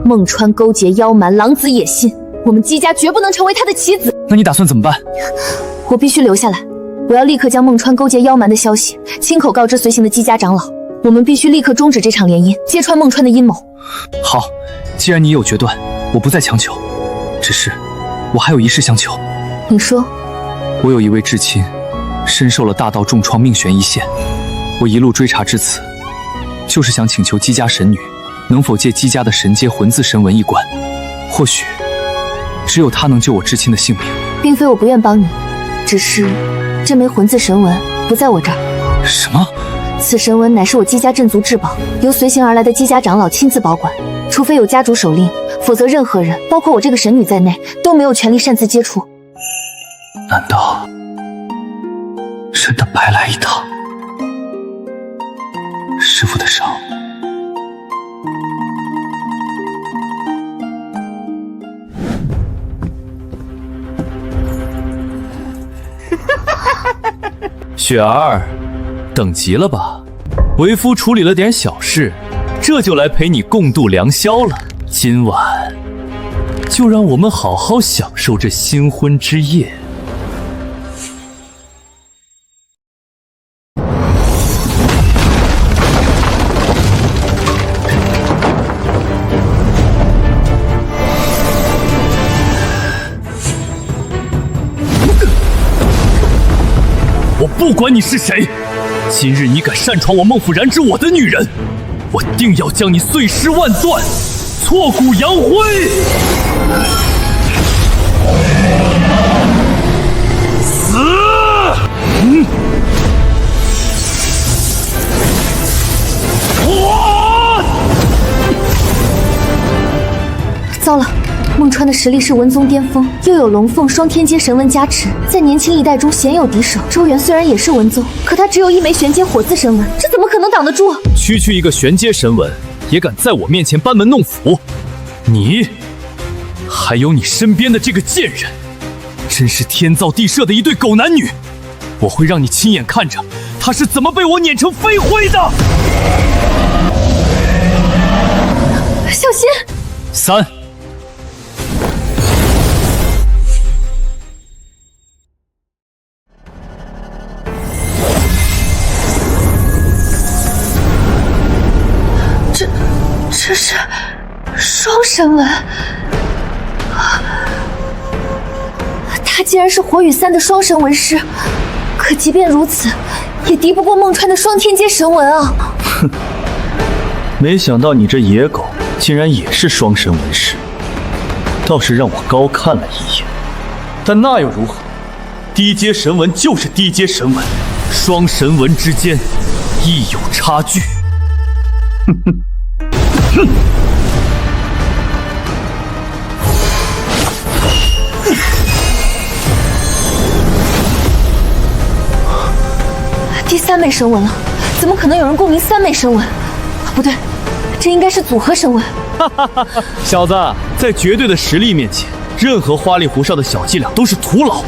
孟川勾结妖蛮，狼子野心，我们姬家绝不能成为他的棋子。那你打算怎么办？我必须留下来，我要立刻将孟川勾结妖蛮的消息亲口告知随行的姬家长老。我们必须立刻终止这场联姻，揭穿孟川的阴谋。好，既然你有决断，我不再强求。只是，我还有一事相求。你说。我有一位至亲，身受了大道重创，命悬一线。我一路追查至此，就是想请求姬家神女，能否借姬家的神阶魂字神纹一关？或许，只有她能救我至亲的性命。并非我不愿帮你，只是这枚魂字神纹不在我这儿。什么？此神文乃是我姬家镇族至宝，由随行而来的姬家长老亲自保管，除非有家主手令，否则任何人，包括我这个神女在内，都没有权利擅自接触。难道真的白来一趟？师父的伤，雪儿，等急了吧？为夫处理了点小事，这就来陪你共度良宵了。今晚就让我们好好享受这新婚之夜。我不管你是谁，今日你敢擅闯我孟府染指我的女人，我定要将你碎尸万段，挫骨扬灰！死！糟了！孟川的实力是文宗巅峰，又有龙凤双天阶神纹加持，在年轻一代中鲜有敌手。周元虽然也是文宗，可他只有一枚玄阶火字神纹，这怎么可能挡得住？区区一个玄阶神纹，也敢在我面前班门弄斧？你，还有你身边的这个贱人，真是天造地设的一对狗男女！我会让你亲眼看着他是怎么被我碾成飞灰的！小心！3。这是双神纹，他竟然是火羽3的双神纹师，可即便如此，也敌不过孟川的双天阶神纹啊！哼，没想到你这野狗竟然也是双神纹师，倒是让我高看了一眼。但那又如何？低阶神纹就是低阶神纹，双神纹之间亦有差距。哼哼。哼！第3枚神纹了，怎么可能有人共鸣3枚神纹？不对，这应该是组合神纹。哈哈哈！小子，在绝对的实力面前，任何花里胡哨的小伎俩都是徒劳。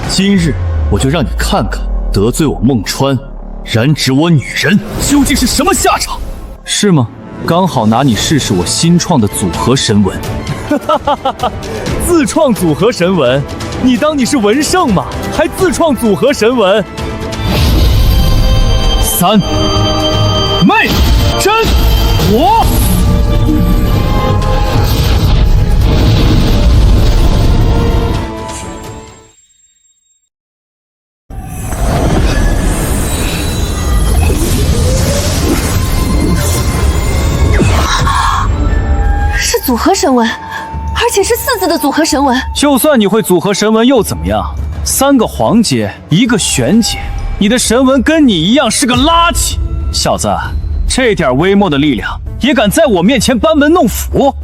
今日我就让你看看，得罪我孟川，染指我女人，究竟是什么下场？是吗？刚好拿你试试我新创的组合神纹。自创组合神纹？你当你是文圣吗？还自创组合神纹？3昧真火。组合神纹，而且是4字的组合神纹。就算你会组合神纹又怎么样？3个黄阶，一个玄阶，你的神纹跟你一样是个垃圾。小子，这点微末的力量也敢在我面前班门弄斧？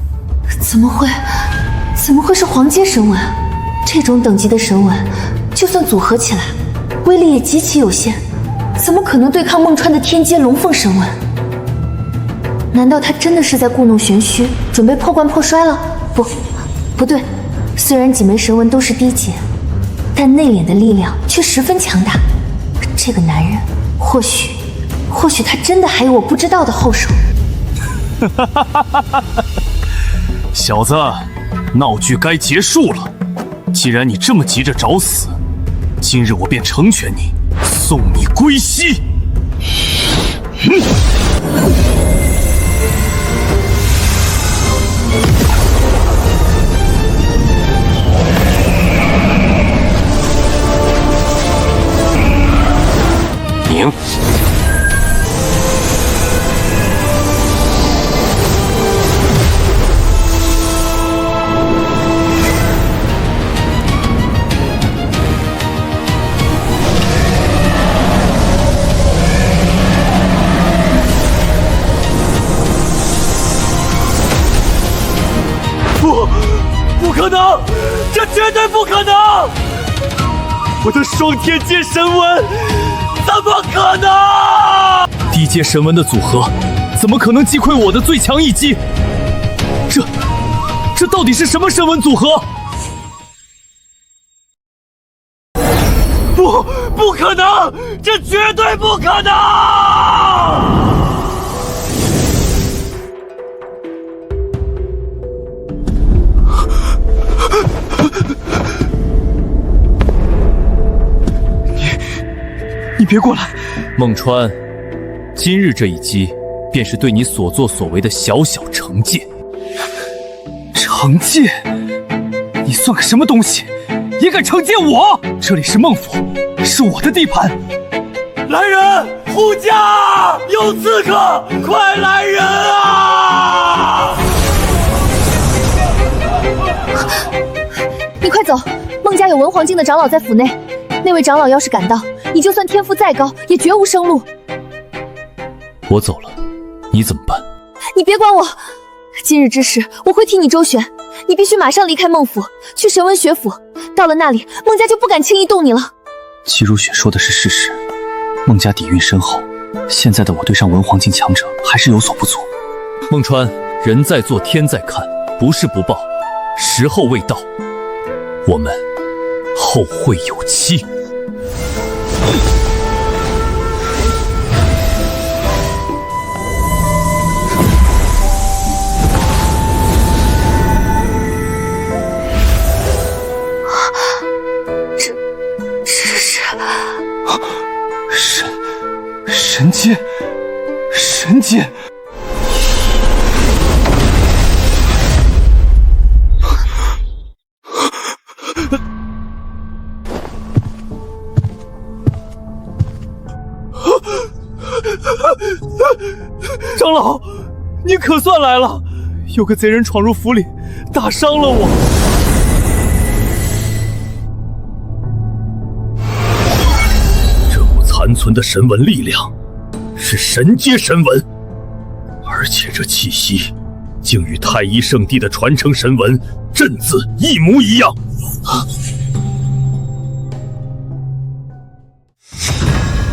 怎么会是黄阶神纹？这种等级的神纹，就算组合起来，威力也极其有限，怎么可能对抗孟川的天阶龙凤神纹？难道他真的是在故弄玄虚，准备破罐破摔了？不对，虽然几枚神纹都是低阶，但内敛的力量却十分强大。这个男人，或许他真的还有我不知道的后手。小子，闹剧该结束了。既然你这么急着找死，今日我便成全你，送你归西。明。可能，这绝对不可能！我的双天阶神纹，怎么可能？低阶神纹的组合，怎么可能击溃我的最强一击？这到底是什么神纹组合？不可能！这绝对不可能！你别过来，孟川，今日这一击，便是对你所作所为的小小惩戒。惩戒？你算个什么东西？也敢惩戒我？这里是孟府，是我的地盘。来人，护驾！有刺客，快来人啊！你快走，孟家有文黄境的长老在府内，那位长老要是赶到，你就算天赋再高，也绝无生路。我走了，你怎么办？你别管我，今日之事我会替你周旋，你必须马上离开孟府，去神文学府。到了那里，孟家就不敢轻易动你了。姬如雪说的是事实，孟家底蕴深厚，现在的我对上文黄境强者还是有所不足。孟川，人在做天在看，不是不报，时候未到，我们后会有期。神阶，神阶！长老，你可算来了！有个贼人闯入府里，打伤了我。这股残存的神纹力量。是神阶神纹，而且这气息竟与太一圣地的传承神纹阵字一模一样。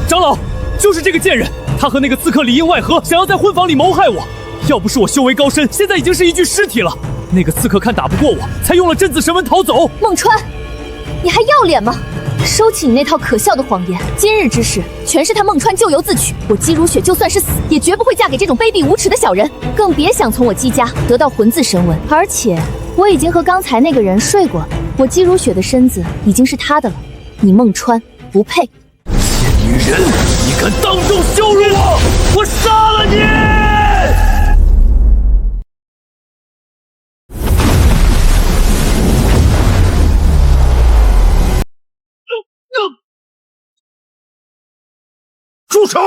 长老，就是这个贱人，他和那个刺客里应外合，想要在婚房里谋害我。要不是我修为高深，现在已经是一具尸体了。那个刺客看打不过我，才用了阵字神纹逃走。孟川，你还要脸吗？收起你那套可笑的谎言！今日之事全是他孟川咎由自取，我姬如雪就算是死，也绝不会嫁给这种卑鄙无耻的小人，更别想从我姬家得到魂字神纹。而且我已经和刚才那个人睡过了，我姬如雪的身子已经是他的了，你孟川不配。贱女人，你敢当众羞辱我，我杀了你！住手！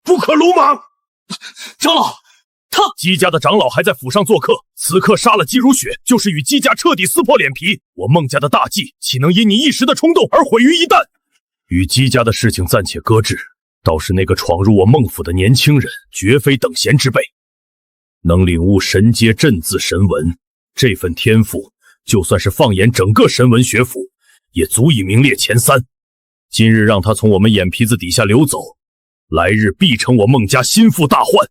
不可鲁莽！长老，姬家的长老还在府上做客，此刻杀了姬如雪，就是与姬家彻底撕破脸皮。我孟家的大计，岂能因你一时的冲动而毁于一旦？与姬家的事情暂且搁置，倒是那个闯入我孟府的年轻人，绝非等闲之辈。能领悟神阶阵字神纹，这份天赋，就算是放眼整个神文学府，也足以名列前3。今日让他从我们眼皮子底下流走，来日必成我孟家心腹大患。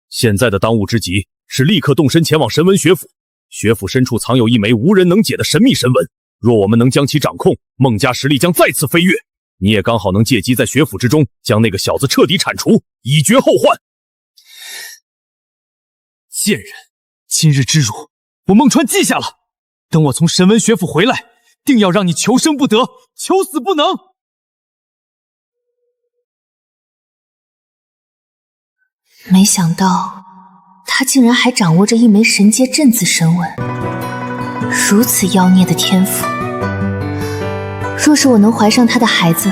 现在的当务之急是立刻动身前往神文学府，学府深处藏有一枚无人能解的神秘神纹，若我们能将其掌控，孟家实力将再次飞跃。你也刚好能借机在学府之中将那个小子彻底铲除，以绝后患。贱人，今日之辱，我孟川记下了。等我从神文学府回来，定要让你求生不得，求死不能。没想到他竟然还掌握着一枚神阶阵字神纹，如此妖孽的天赋。若是我能怀上他的孩子，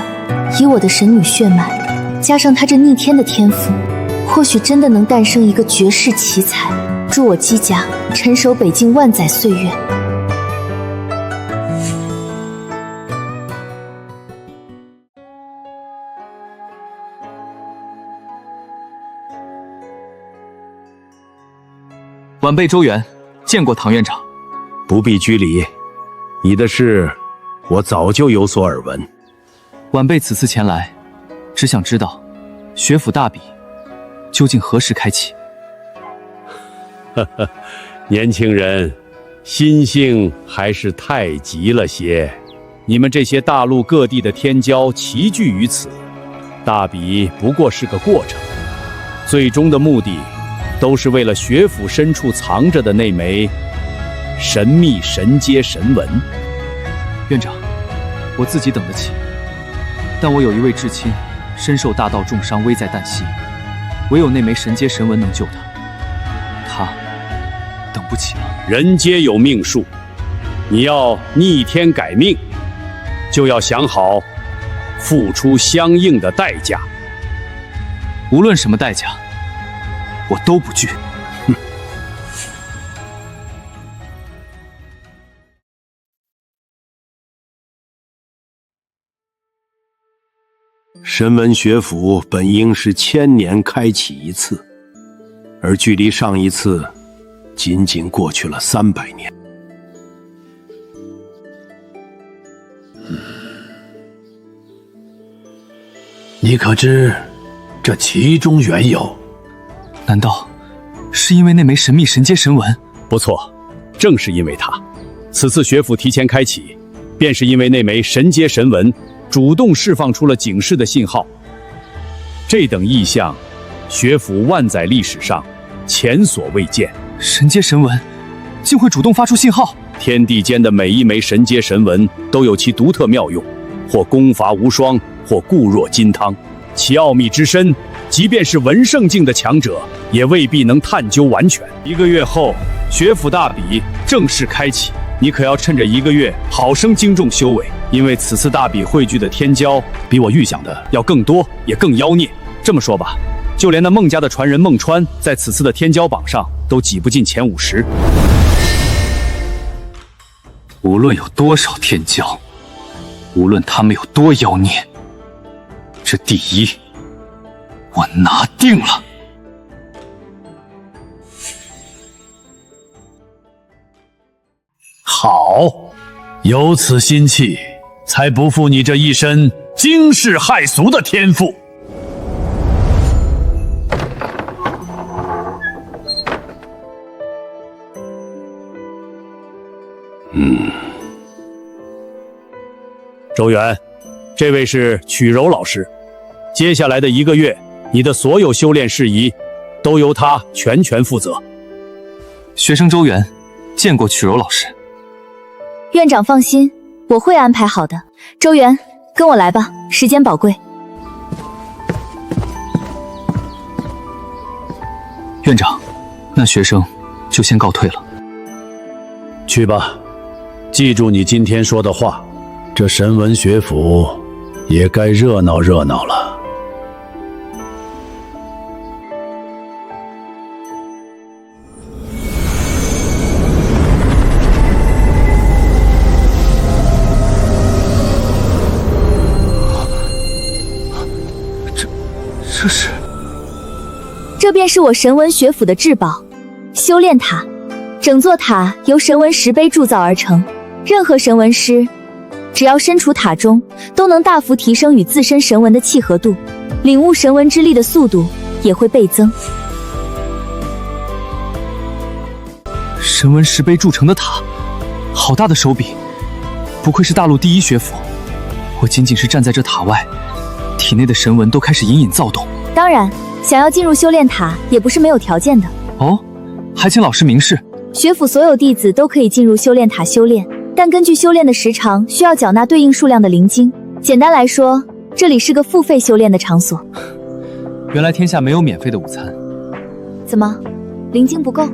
以我的神女血脉，加上他这逆天的天赋，或许真的能诞生一个绝世奇才，助我姬家沉守北境万载岁月。晚辈周元见过唐院长。不必拘礼，你的事，我早就有所耳闻。晚辈此次前来，只想知道，学府大比究竟何时开启？年轻人，心性还是太急了些。你们这些大陆各地的天骄齐聚于此，大比不过是个过程，最终的目的都是为了学府深处藏着的那枚神秘神阶神纹。院长，我自己等得起，但我有一位至亲身受大道重伤，危在旦夕，唯有那枚神阶神纹能救他。他等不起了。人皆有命数，你要逆天改命，就要想好付出相应的代价。无论什么代价，我都不惧。神文学府本应是1000年开启一次，而距离上一次仅仅过去了300年。你可知这其中缘由？难道是因为那枚神秘神阶神纹？不错，正是因为它，此次学府提前开启，便是因为那枚神阶神纹主动释放出了警示的信号。这等异象，学府万载历史上前所未见。神阶神纹竟会主动发出信号？天地间的每一枚神阶神纹都有其独特妙用，或功伐无双，或固若金汤，其奥秘之深，即便是文圣境的强者也未必能探究完全。1个月后，学府大比正式开启，你可要趁着1个月好生精重修为，因为此次大比汇聚的天骄比我预想的要更多，也更妖孽。这么说吧，就连那孟家的传人孟川，在此次的天骄榜上都挤不进前50。无论有多少天骄，无论他们有多妖孽，这第一我拿定了。好，有此心气，才不负你这一身惊世骇俗的天赋。周元，这位是曲柔老师。接下来的1个月，你的所有修炼事宜都由他全权负责。学生周元见过曲柔老师。院长放心，我会安排好的。周元，跟我来吧，时间宝贵。院长，那学生就先告退了。去吧，记住你今天说的话，这神文学府也该热闹热闹了。这是？这便是我神文学府的至宝——修炼塔。整座塔由神文石碑铸造而成，任何神文师只要身处塔中，都能大幅提升与自身神文的契合度，领悟神文之力的速度也会倍增。神文石碑铸成的塔，好大的手笔，不愧是大陆第一学府。我仅仅是站在这塔外，体内的神文都开始隐隐躁动。当然，想要进入修炼塔也不是没有条件的。哦，还请老师明示。学府所有弟子都可以进入修炼塔修炼，但根据修炼的时长，需要缴纳对应数量的灵晶。简单来说，这里是个付费修炼的场所。原来天下没有免费的午餐。怎么，灵晶不够？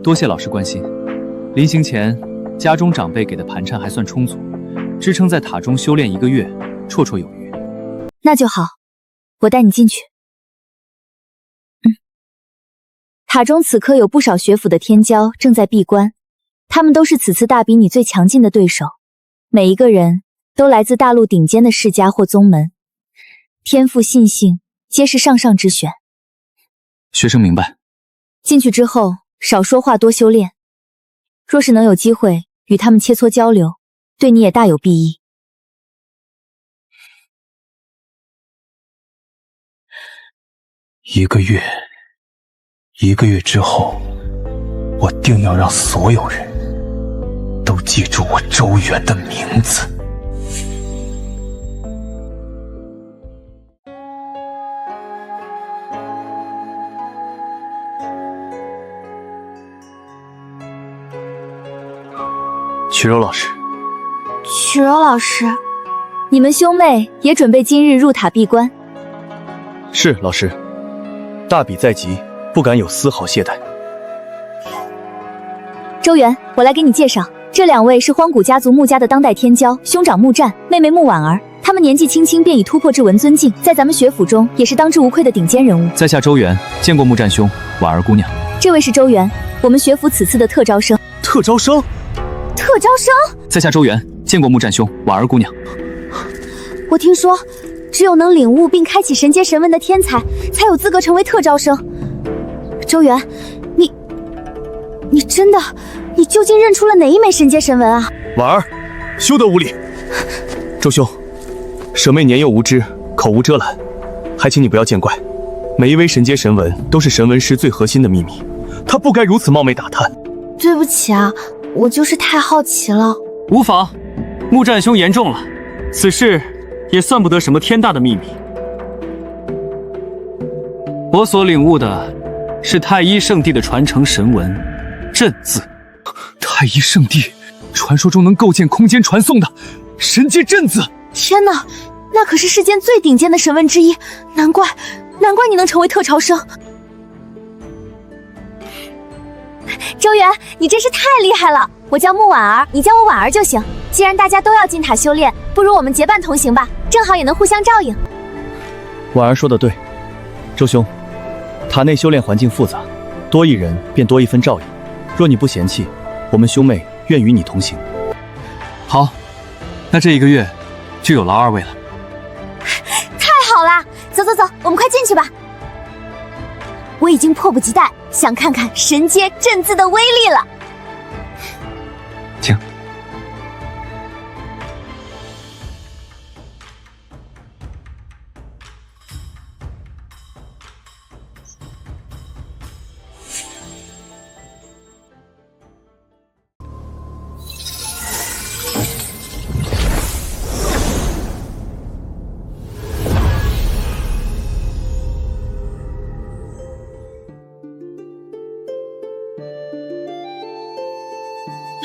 多谢老师关心。临行前，家中长辈给的盘缠还算充足，支撑在塔中修炼1个月，绰绰有余。那就好，我带你进去。塔中此刻有不少学府的天骄正在闭关，他们都是此次大比你最强劲的对手，每一个人都来自大陆顶尖的世家或宗门，天赋信性皆是上上之选。学生明白。进去之后少说话，多修炼。若是能有机会与他们切磋交流，对你也大有裨益。一个月之后，我定要让所有人都记住我周元的名字。曲柔老师，曲柔老师，你们兄妹也准备今日入塔闭关？是老师，大比在即，不敢有丝毫懈怠。周元，我来给你介绍，这两位是荒古家族穆家的当代天骄，兄长穆战，妹妹穆婉儿。他们年纪轻轻便已突破至文尊境，在咱们学府中也是当之无愧的顶尖人物。在下周元，见过穆战兄、婉儿姑娘。这位是周元，我们学府此次的特招生。特招生？特招生？在下周元，见过穆战兄、婉儿姑娘。我听说，只有能领悟并开启神阶神纹的天才，才有资格成为特招生。周元，你真的，你究竟认出了哪一枚神阶神纹啊？婉儿，休得无礼！周兄，舍妹年幼无知，口无遮拦，还请你不要见怪。每一位神阶神纹都是神纹师最核心的秘密，他不该如此冒昧打探。对不起啊，我就是太好奇了。无妨，穆战兄言重了，此事也算不得什么天大的秘密。我所领悟的是太一圣地的传承神纹镇字。太一圣地，传说中能构建空间传送的神阶镇字。天哪，那可是世间最顶尖的神纹之一，难怪你能成为特招生。周元，你真是太厉害了！我叫穆婉儿，你叫我婉儿就行。既然大家都要进塔修炼，不如我们结伴同行吧，正好也能互相照应。婉儿说得对，周兄，塔内修炼环境复杂，多一人便多一分照应。若你不嫌弃，我们兄妹愿与你同行。好，那这一个月就有劳二位了。太好啦！走，我们快进去吧。我已经迫不及待想看看神阶镇字的威力了。请。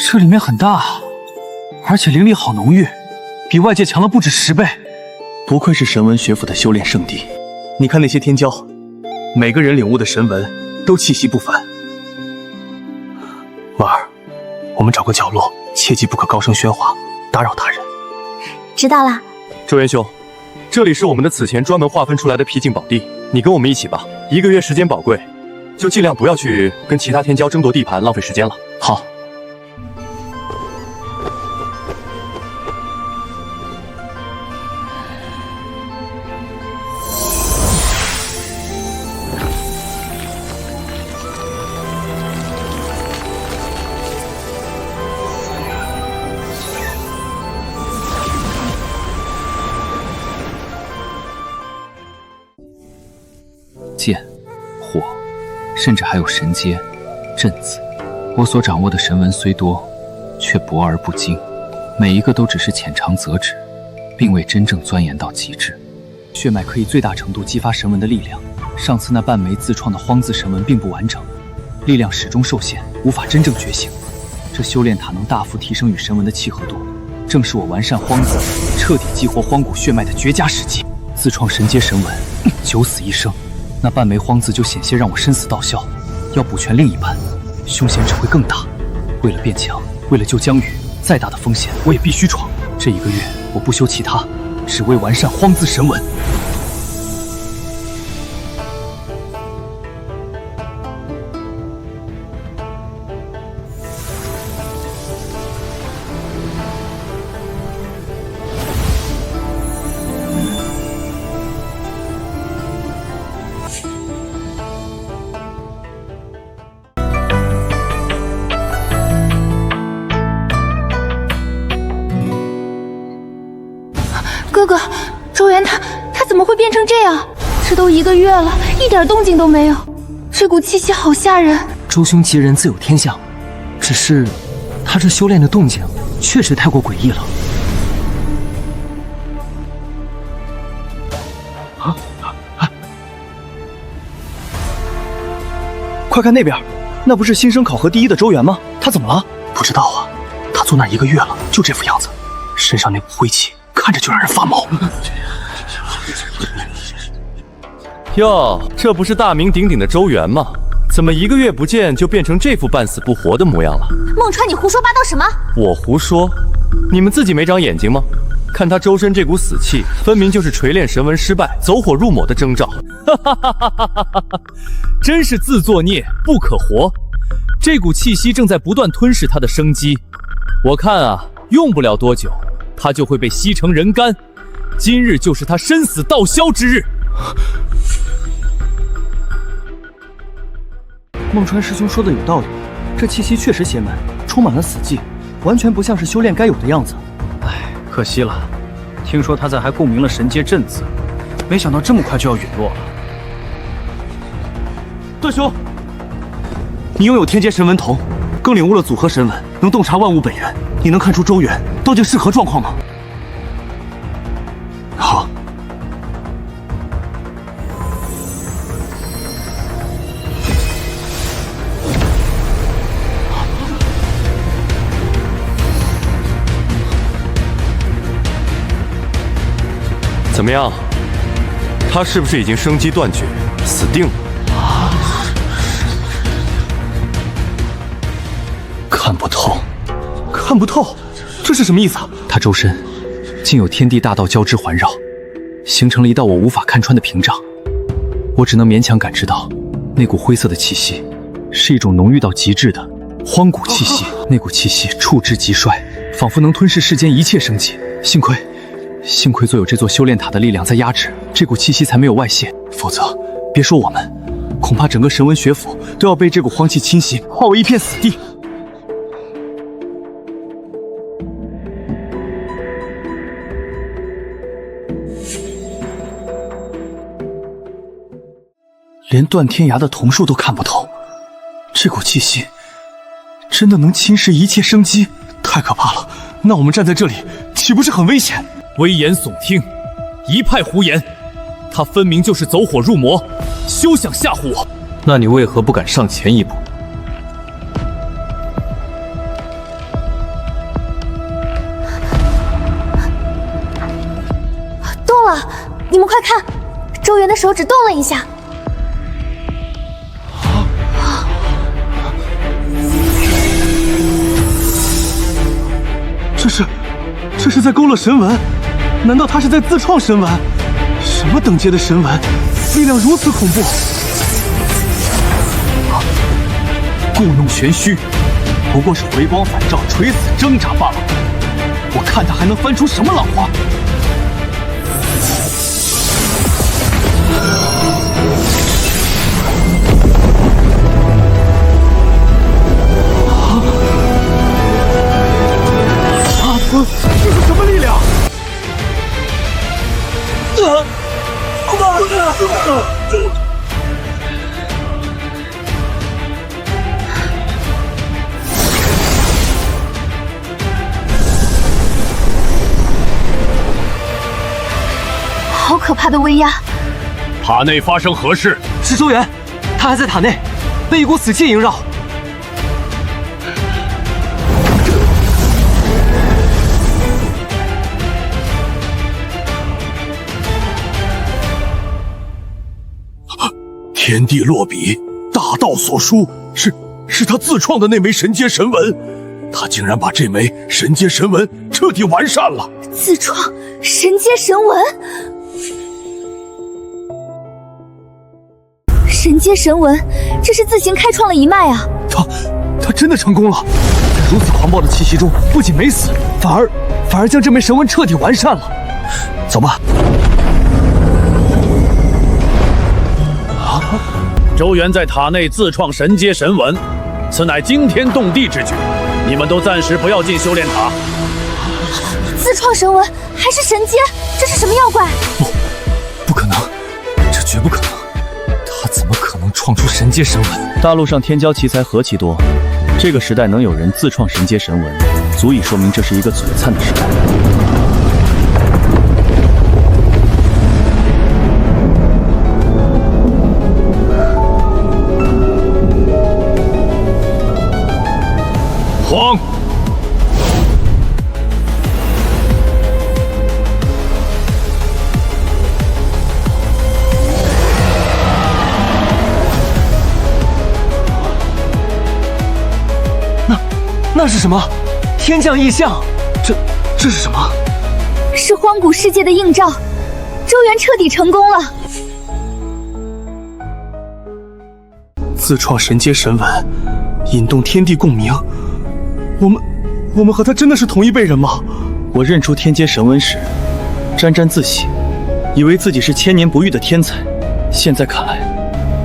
这里面很大，而且灵力好浓郁，比外界强了不止10倍。不愧是神纹学府的修炼圣地。你看那些天骄，每个人领悟的神纹都气息不凡。婉儿，我们找个角落，切记不可高声喧哗，打扰他人。知道了。周元兄，这里是我们的此前专门划分出来的僻静宝地，你跟我们一起吧。1个月时间宝贵，就尽量不要去跟其他天骄争夺地盘，浪费时间了。好。剑、火，甚至还有神阶、镇字。我所掌握的神纹虽多，却博而不精，每一个都只是浅尝辄止，并未真正钻研到极致。血脉可以最大程度激发神纹的力量。上次那半枚自创的荒字神纹并不完整，力量始终受限，无法真正觉醒。这修炼塔能大幅提升与神纹的契合度，正是我完善荒字、彻底激活荒古血脉的绝佳时机。自创神阶神纹，九死一生。那半枚荒字就险些让我身死道消，要补全另一半，凶险只会更大。为了变强，为了救江宇，再大的风险我也必须闯。这1个月，我不修其他，只为完善荒字神纹。哥哥，周元他怎么会变成这样？这都1个月了，一点动静都没有。这股气息好吓人。周兄吉人自有天相，只是他这修炼的动静确实太过诡异了。快看那边，那不是新生考核第1的周元吗？他怎么了？不知道啊，他坐那1个月了，就这副样子，身上那股晦气看着就让人发毛。哟，这不是大名鼎鼎的周元吗？怎么1个月不见就变成这副半死不活的模样了？孟川，你胡说八道什么？我胡说？你们自己没长眼睛吗？看他周身这股死气，分明就是锤炼神纹失败、走火入魔的征兆。哈哈哈哈哈哈！真是自作孽不可活。这股气息正在不断吞噬他的生机，我看啊，用不了多久，他就会被吸成人干。今日就是他身死道消之日。孟川师兄说的有道理，这气息确实邪门，充满了死寂，完全不像是修炼该有的样子。唉，可惜了，听说他在还共鸣了神阶阵子，没想到这么快就要陨落了。段兄，你拥有天阶神纹瞳，更领悟了组合神纹，能洞察万物本源。你能看出周元究竟是何状况吗？好。怎么样？他是不是已经生机断绝，死定了？看不透，看不透，这是什么意思啊？他周身竟有天地大道交织环绕，形成了一道我无法看穿的屏障。我只能勉强感知到，那股灰色的气息是一种浓郁到极致的荒古气息。那股气息触之即衰，仿佛能吞噬世间一切生机。幸亏坐有这座修炼塔的力量在压制，这股气息才没有外泄，否则别说我们，恐怕整个神文学府都要被这股荒气侵袭，化为一片死地。连断天涯的桐树都看不透，这股气息真的能侵蚀一切生机，太可怕了！那我们站在这里，岂不是很危险？危言耸听，一派胡言！他分明就是走火入魔，休想吓唬我！那你为何不敢上前一步？动了！你们快看，周元的手指动了一下。这是在勾勒神纹？难道他是在自创神纹？什么等阶的神纹，力量如此恐怖？故弄玄虚，不过是回光返照、垂死挣扎罢了。我看他还能翻出什么浪花？这是什么力量？好可怕的威压！塔内发生何事？是周元，他还在塔内，被一股死气萦绕。天地落笔，大道所书，是他自创的那枚神阶神纹，他竟然把这枚神阶神纹彻底完善了。自创神阶神纹，神阶神纹，这是自行开创了一脉啊！他真的成功了，在如此狂暴的气息中，不仅没死，反而将这枚神纹彻底完善了。走吧。周元在塔内自创神阶神纹，此乃惊天动地之举，你们都暂时不要进修炼塔。自创神纹还是神阶？这是什么妖怪？不可能，这绝不可能！他怎么可能创出神阶神纹？大陆上天骄奇才何其多，这个时代能有人自创神阶神纹，足以说明这是一个璀璨的时代。慌！那是什么？天降异象？这是什么？是荒古世界的映照，周元彻底成功了。自创神阶神纹，引动天地共鸣。我们和他真的是同一辈人吗？我认出天阶神纹时，沾沾自喜，以为自己是千年不遇的天才，现在看来，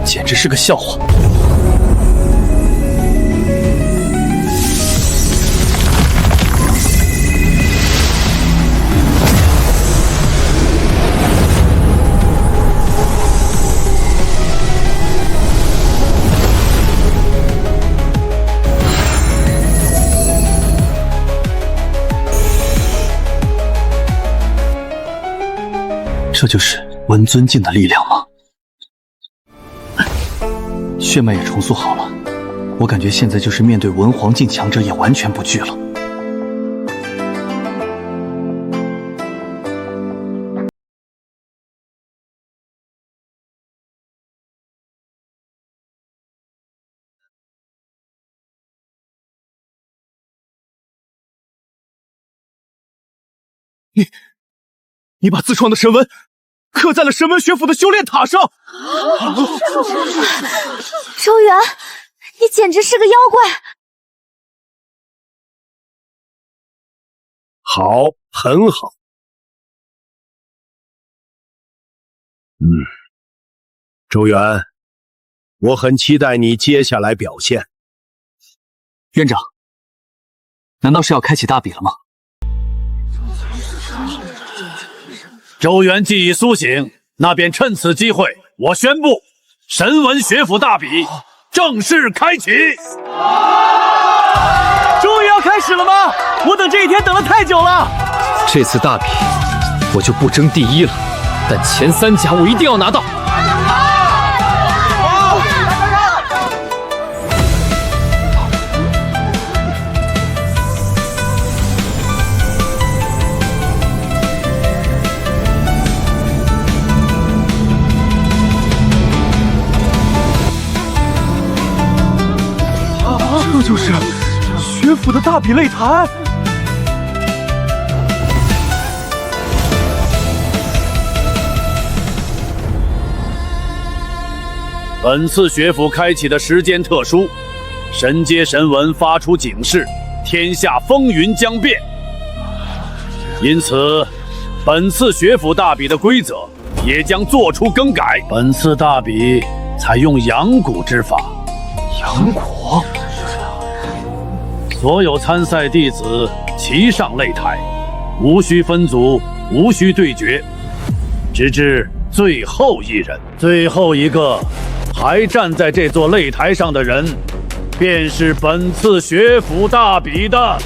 简直是个笑话。这就是文尊境的力量吗？血脉也重塑好了，我感觉现在就是面对文皇境强者也完全不惧了。你把自创的神纹刻在了神纹学府的修炼塔上。周元，你简直是个妖怪！好，很好。周元，我很期待你接下来表现。院长，难道是要开启大比了吗？周元既已苏醒，那便趁此机会，我宣布，神文学府大比正式开启。终于要开始了吗？我等这一天等了太久了。这次大比，我就不争第一了，但前3甲我一定要拿到。这就是学府的大比擂台。本次学府开启的时间特殊，神阶神纹发出警示，天下风云将变。因此，本次学府大比的规则也将做出更改。本次大比采用阳蛊之法。阳蛊？所有参赛弟子齐上擂台，无需分组，无需对决，直至最后一人，最后一个还站在这座擂台上的人，便是本次学府大比的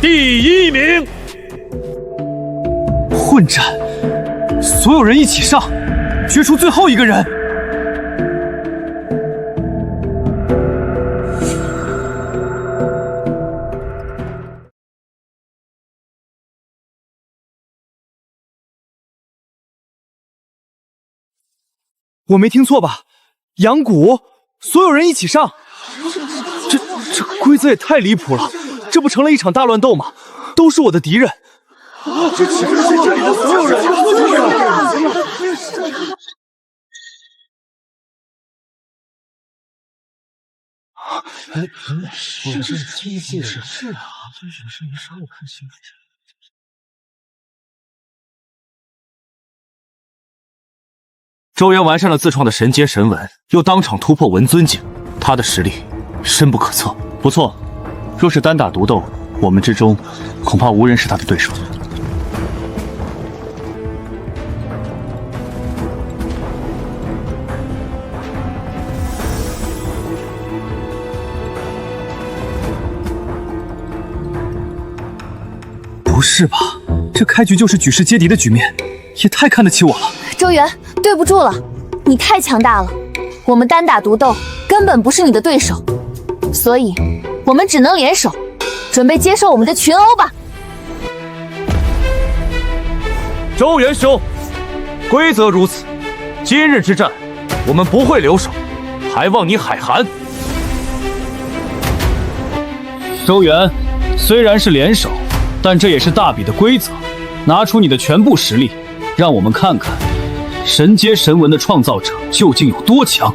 第1名。混战，所有人一起上，决出最后一个人。我没听错吧？阳蛊，所有人一起上。这规则也太离谱了，这不成了一场大乱斗吗？都是我的敌人。这里的所有人，是啊，是你说我看清楚。周元完善了自创的神阶神纹，又当场突破文尊境，他的实力深不可测。不错，若是单打独斗，我们之中恐怕无人是他的对手。不是吧？这开局就是举世皆敌的局面，也太看得起我了。周元，对不住了，你太强大了，我们单打独斗根本不是你的对手，所以我们只能联手，准备接受我们的群殴吧。周元兄，规则如此，今日之战，我们不会留手，还望你海涵。周元，虽然是联手，但这也是大比的规则。拿出你的全部实力，让我们看看神阶神纹的创造者究竟有多强。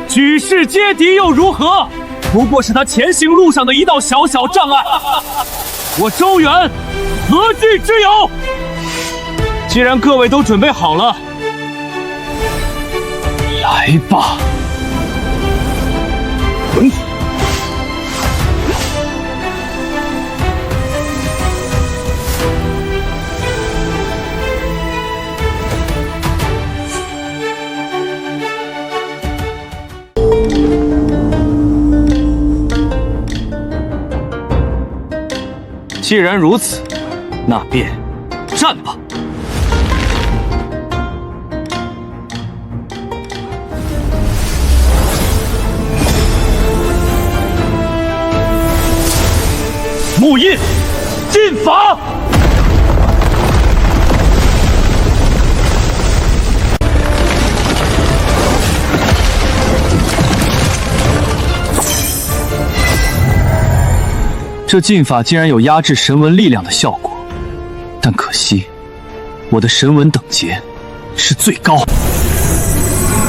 举世皆敌又如何？不过是他前行路上的一道小小障碍。我周元何惧之有？既然各位都准备好了，来吧。既然如此，那便战吧！木印，进法！这禁法竟然有压制神纹力量的效果，但可惜，我的神纹等级是最高。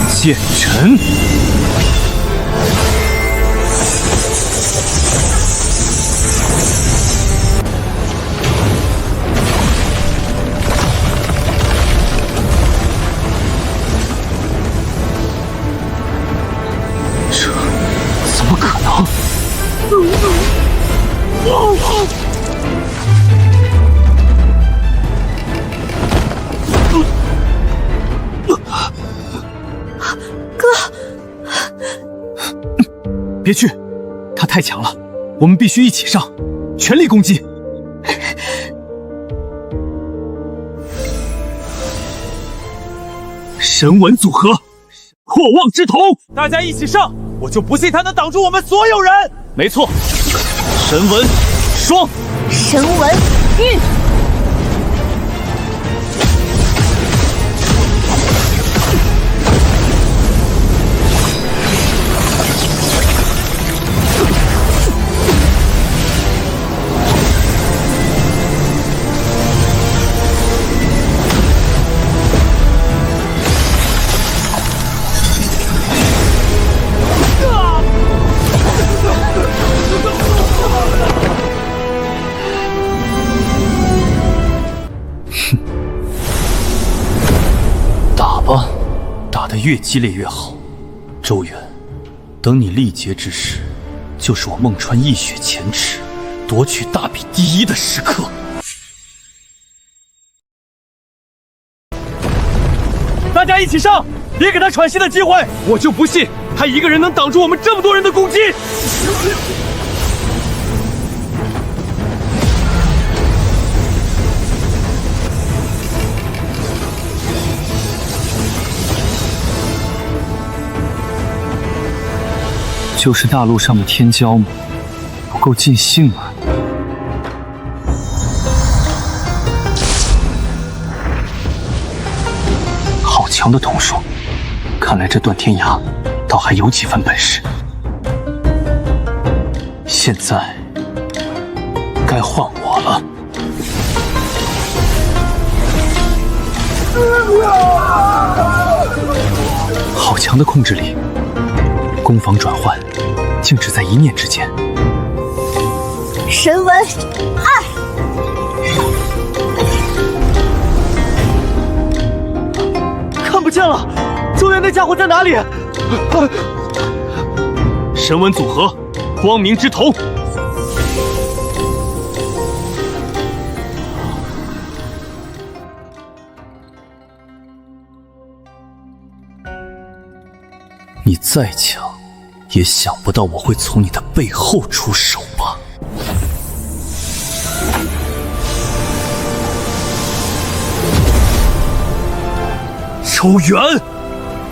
剑尘，这怎么可能？别去，他太强了，我们必须一起上，全力攻击。神纹组合，破妄之瞳，大家一起上，我就不信他能挡住我们所有人。没错，神纹双，神纹玉。打得越激烈越好。周元，等你力竭之时，就是我孟川一雪前耻，夺取大比第一的时刻。大家一起上，别给他喘息的机会！我就不信他一个人能挡住我们这么多人的攻击。就是大陆上的天骄吗？不够尽兴啊！好强的瞳术，看来这段天涯倒还有几分本事。现在该换我了。好强的控制力！攻防转换，竟只在一念之间。神纹二，看不见了，周元那家伙在哪里？神纹组合，光明之瞳。你再强，也想不到我会从你的背后出手吧？周元，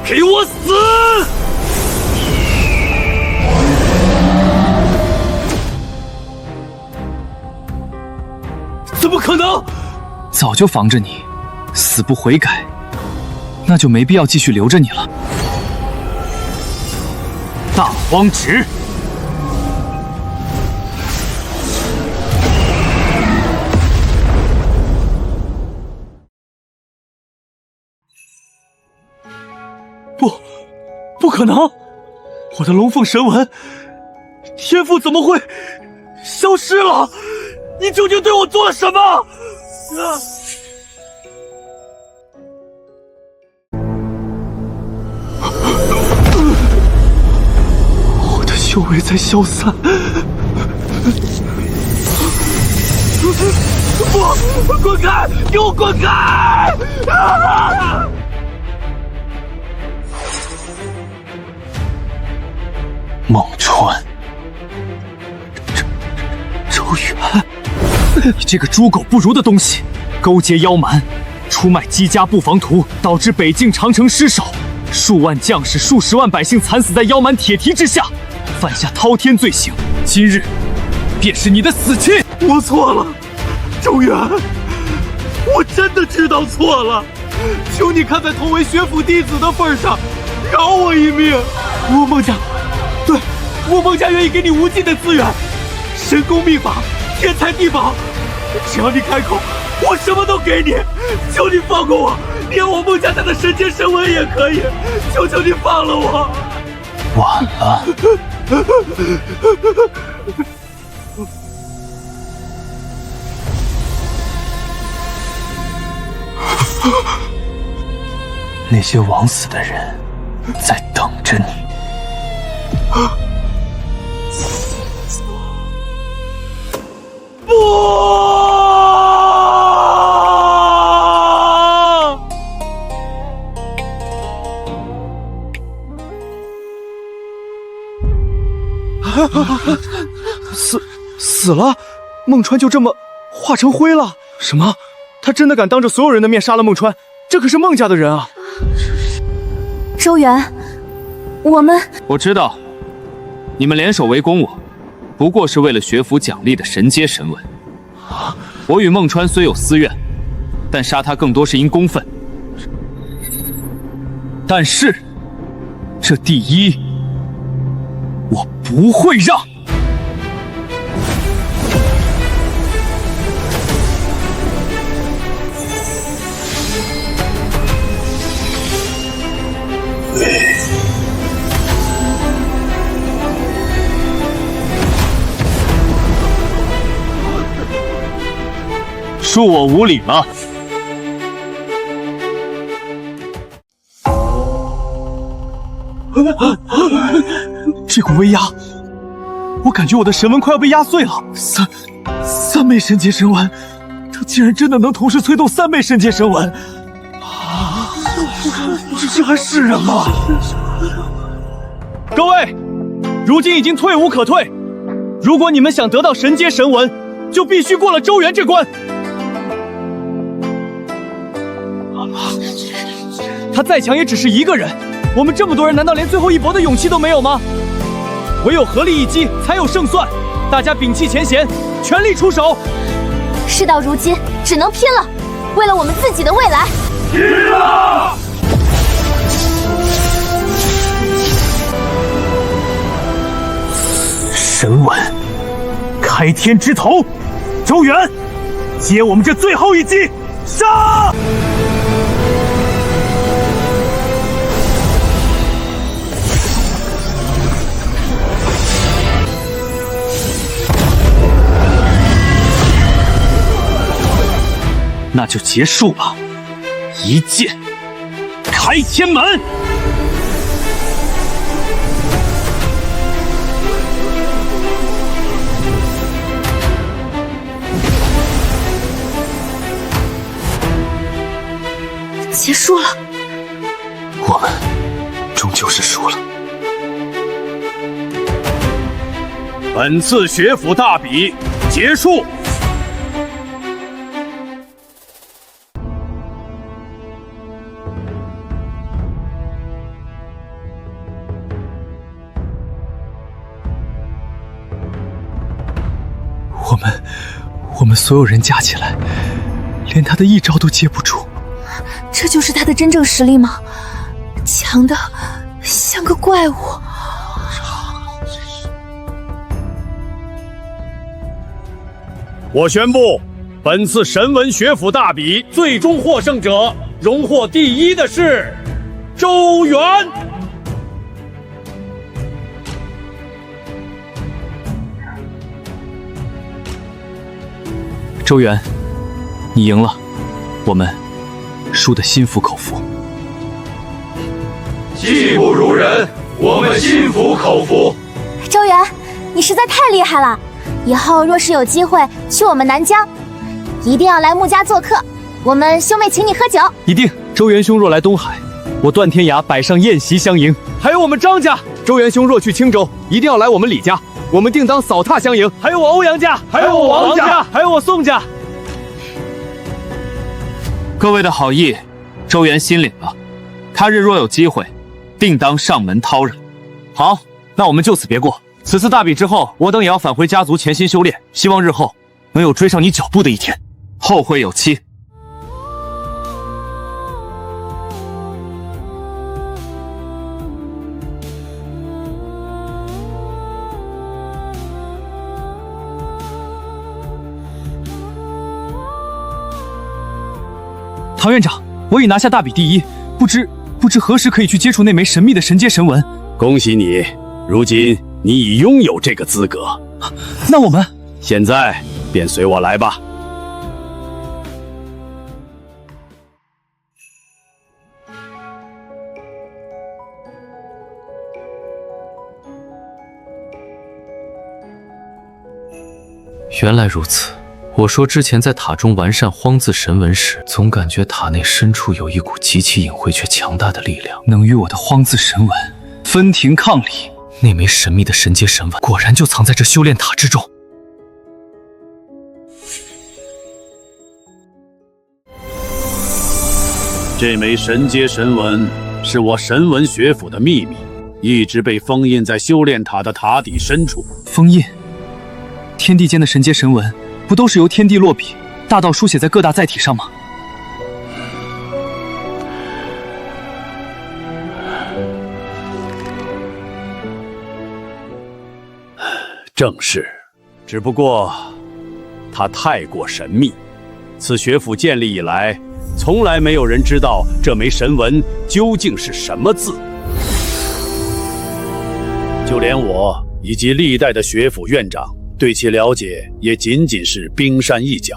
给我死！怎么可能？早就防着你，死不悔改，那就没必要继续留着你了。大荒直，不可能！我的龙凤神纹天赋怎么会消失了？你究竟对我做了什么？我的修为在消散。不，滚开！给我滚开！孟川，周元，你这个猪狗不如的东西，勾结妖蛮，出卖姬家布防图，导致北境长城失守，数万将士、数十万百姓惨死在妖蛮铁蹄之下，犯下滔天罪行。今日便是你的死期！我错了，周元，我真的知道错了，求你看在同为学府弟子的份上，饶我一命。我孟家，对，我孟家愿意给你无尽的资源，神功秘法，天才地宝，只要你开口，我什么都给你。求你放过我，连我孟家家的神阶神纹也可以，求求你放了我。晚了。那些枉死的人在等着你。不！死了？孟川就这么化成灰了？什么？他真的敢当着所有人的面杀了孟川？这可是孟家的人啊！周元，我知道，你们联手围攻我，不过是为了学府奖励的神阶神纹。我与孟川虽有私怨，但杀他更多是因公愤。但是，这第一，我不会让。恕我无礼了。这股威压，我感觉我的神纹快要被压碎了。三枚神阶神纹，他竟然真的能同时催动3枚神阶神纹啊！这还是人吗？各位，如今已经退无可退，如果你们想得到神阶神纹，就必须过了周元这关。他再强也只是一个人，我们这么多人，难道连最后一搏的勇气都没有吗？唯有合力一击，才有胜算。大家摒弃前嫌，全力出手。事到如今，只能拼了，为了我们自己的未来。拼了！神纹，开天之头，周元，接我们这最后一击，杀！那就结束吧，一剑开天门。结束了，我们终究是输了。本次学府大比结束。我们所有人加起来，连他的一招都接不住。这就是他的真正实力吗？强的像个怪物。我宣布，本次神文学府大比最终获胜者，荣获第一的是周元。周元，你赢了，我们输得心服口服。技不如人，我们心服口服。周元，你实在太厉害了！以后若是有机会去我们南疆，一定要来穆家做客，我们兄妹请你喝酒。一定。周元兄若来东海，我段天涯摆上宴席相迎。还有我们张家，周元兄若去青州，一定要来我们李家，我们定当扫榻相迎。还有我欧阳家，还有我王家，还有我宋家。各位的好意，周元心领了。他日若有机会，定当上门叨扰。好，那我们就此别过。此次大比之后，我等也要返回家族潜心修炼，希望日后能有追上你脚步的一天。后会有期。唐院长，我已拿下大比第一，不知何时可以去接触那枚神秘的神阶神纹。恭喜你，如今你已拥有这个资格。那我们现在便随我来吧。原来如此。我说之前在塔中完善荒字神纹时，总感觉塔内深处有一股极其隐晦却强大的力量，能与我的荒字神纹分庭抗礼。那枚神秘的神阶神纹果然就藏在这修炼塔之中。这枚神阶神纹是我神文学府的秘密，一直被封印在修炼塔的塔底深处。封印？天地间的神阶神纹不都是由天地落笔，大道书写在各大载体上吗？正是，只不过它太过神秘。自学府建立以来，从来没有人知道这枚神纹究竟是什么字。就连我以及历代的学府院长对其了解也仅仅是冰山一角。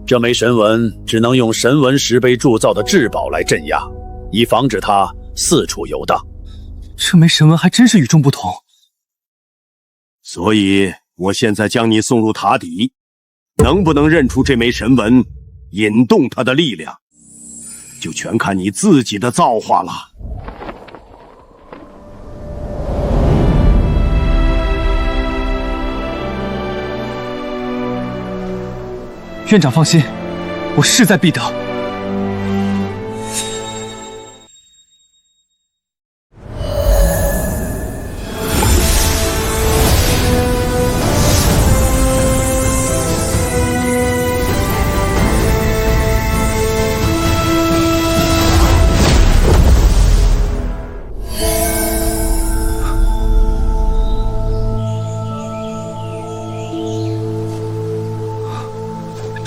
这枚神纹只能用神纹石碑铸造的至宝来镇压，以防止它四处游荡。这枚神纹还真是与众不同。所以我现在将你送入塔底，能不能认出这枚神纹，引动它的力量，就全看你自己的造化了。院长放心，我势在必得。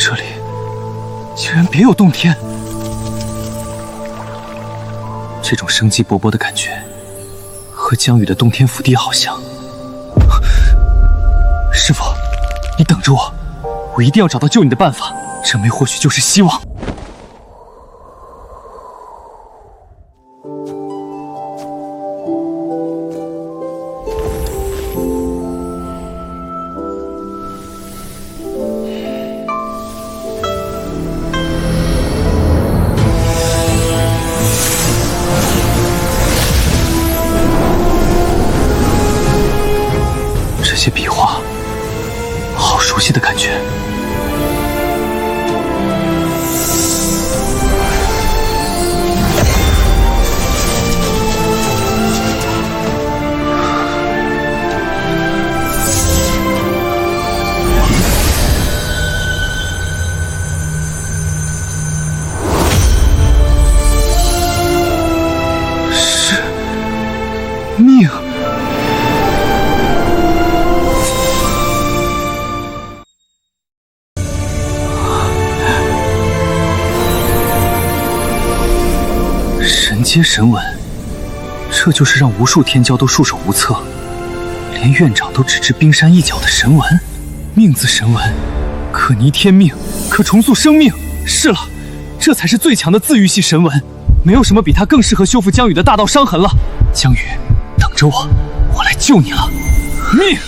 这里竟然别有洞天，这种生机勃勃的感觉和江宇的洞天福地好像。师父，你等着我，我一定要找到救你的办法，这枚或许就是希望。这些笔画，好熟悉的感觉。命！神阶神纹，这就是让无数天骄都束手无策，连院长都只知冰山一角的神纹。命字神纹，可逆天命，可重塑生命。是了，这才是最强的自愈系神纹，没有什么比它更适合修复江宇的大道伤痕了。江宇，等着我，我来救你了。命！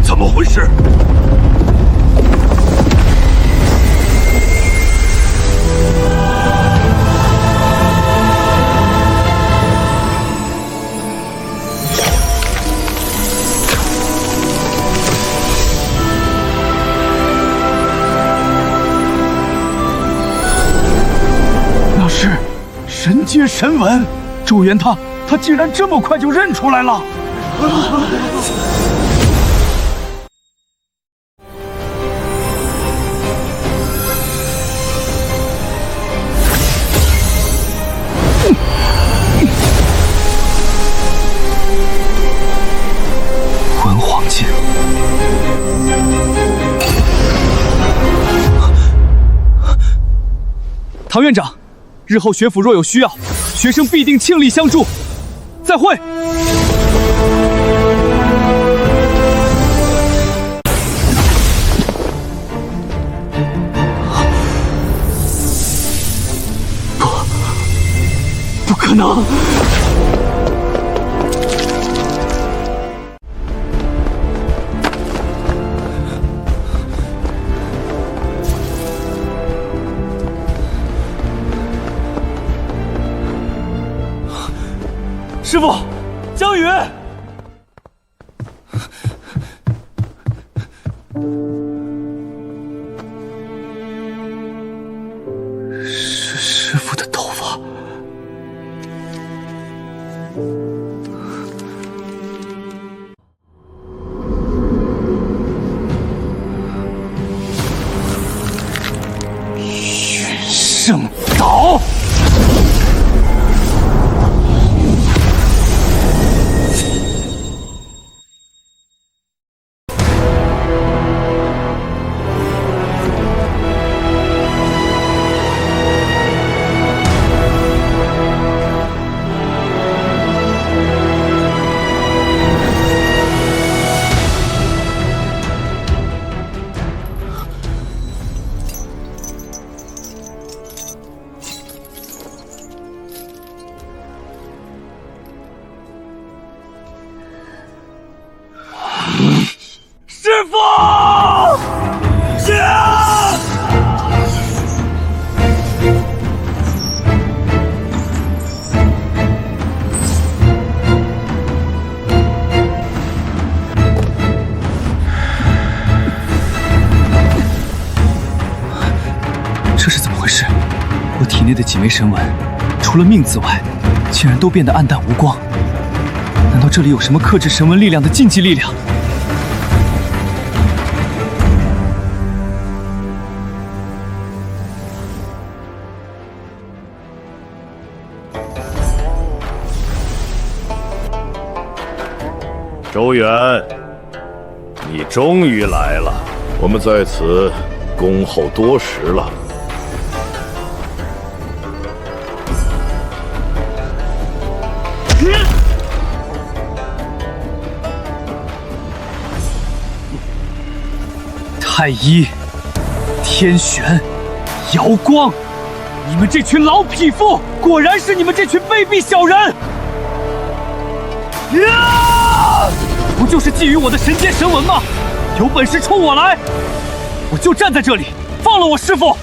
怎么回事？那是神阶神纹，周元他竟然这么快就认出来了。文皇剑，唐院长，日后学府若有需要，学生必定倾力相助。再会。不可能！师傅，江宇，是师傅的头发。元圣岛。师傅！这是怎么回事？我体内的几枚神纹，除了命字外，竟然都变得暗淡无光。难道这里有什么克制神纹力量的禁忌力量？周元，你终于来了，我们在此恭候多时了。太一、天玄、瑶光，你们这群老匹夫，果然是你们这群卑鄙小人！不就是觊觎我的神阶神纹吗？有本事冲我来，我就站在这里，放了我师父！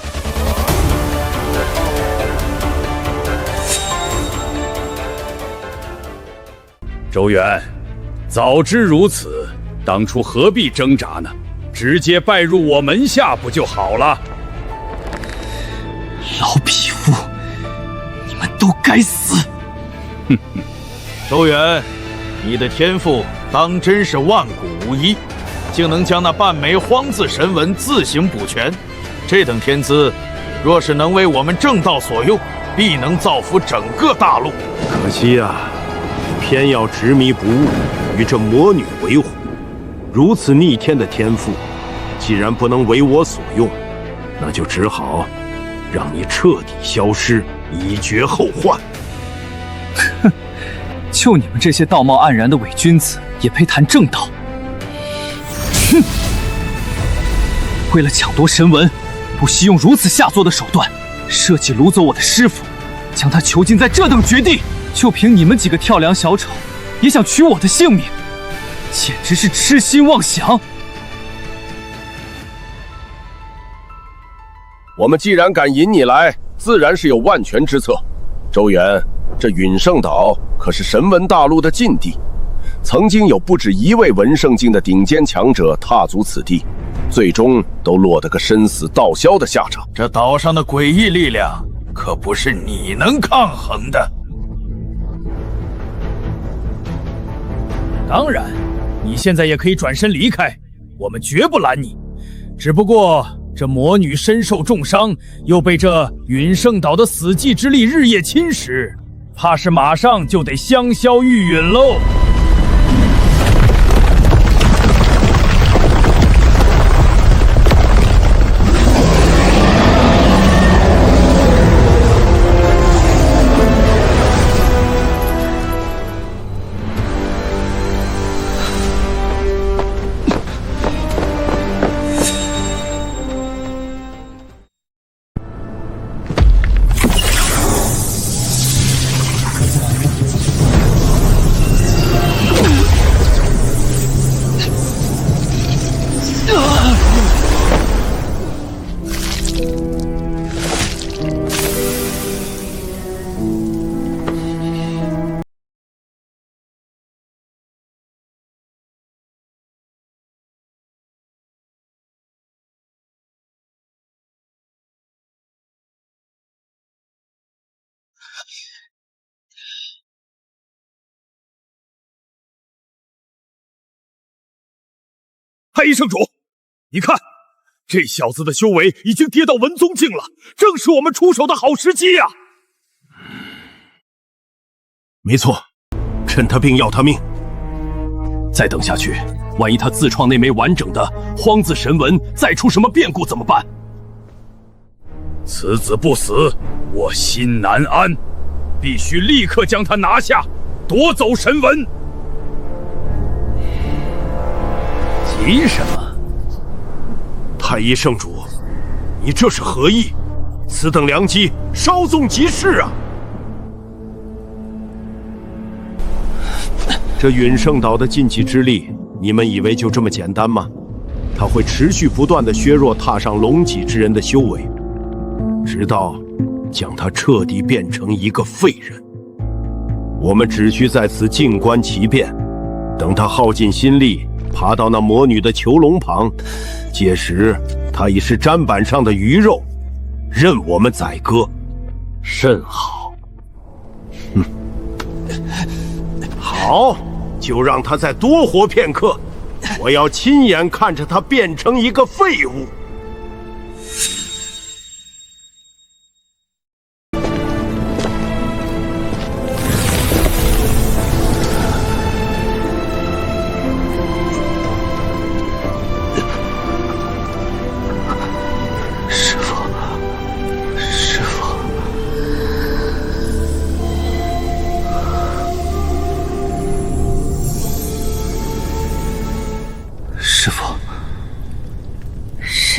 周元，早知如此，当初何必挣扎呢？直接拜入我门下不就好了？老匹夫，你们都该死！哼哼，周元，你的天赋当真是万古无一，竟能将那半枚荒字神纹自行补全。这等天资，若是能为我们正道所用，必能造福整个大陆。可惜啊，偏要执迷不悟，与这魔女为伍。如此逆天的天赋，既然不能为我所用，那就只好让你彻底消失，以绝后患。哼，就你们这些道貌岸然的伪君子，也配谈正道？哼！为了抢夺神纹，不惜用如此下作的手段，设计掳走我的师傅，将他囚禁在这等绝地。就凭你们几个跳梁小丑，也想取我的性命，简直是痴心妄想！我们既然敢引你来，自然是有万全之策。周元，这陨圣岛可是神文大陆的禁地，曾经有不止一位文圣境的顶尖强者踏足此地，最终都落得个身死道消的下场。这岛上的诡异力量，可不是你能抗衡的。当然，你现在也可以转身离开，我们绝不拦你。只不过这魔女身受重伤，又被这陨圣岛的死寂之力日夜侵蚀，怕是马上就得香消玉殒喽。太一圣主，你看，这小子的修为已经跌到文宗境了，正是我们出手的好时机呀！没错，趁他病要他命。再等下去，万一他自创那枚完整的荒字神纹再出什么变故怎么办？此子不死，我心难安，必须立刻将他拿下，夺走神纹。急什么？太一圣主，你这是何意？此等良机，稍纵即逝啊！这陨圣岛的禁忌之力，你们以为就这么简单吗？它会持续不断地削弱踏上龙脊之人的修为，直到将他彻底变成一个废人。我们只需在此静观其变，等他耗尽心力，爬到那魔女的囚笼旁，届时他已是砧板上的鱼肉，任我们宰割。甚好。好，就让他再多活片刻，我要亲眼看着他变成一个废物。师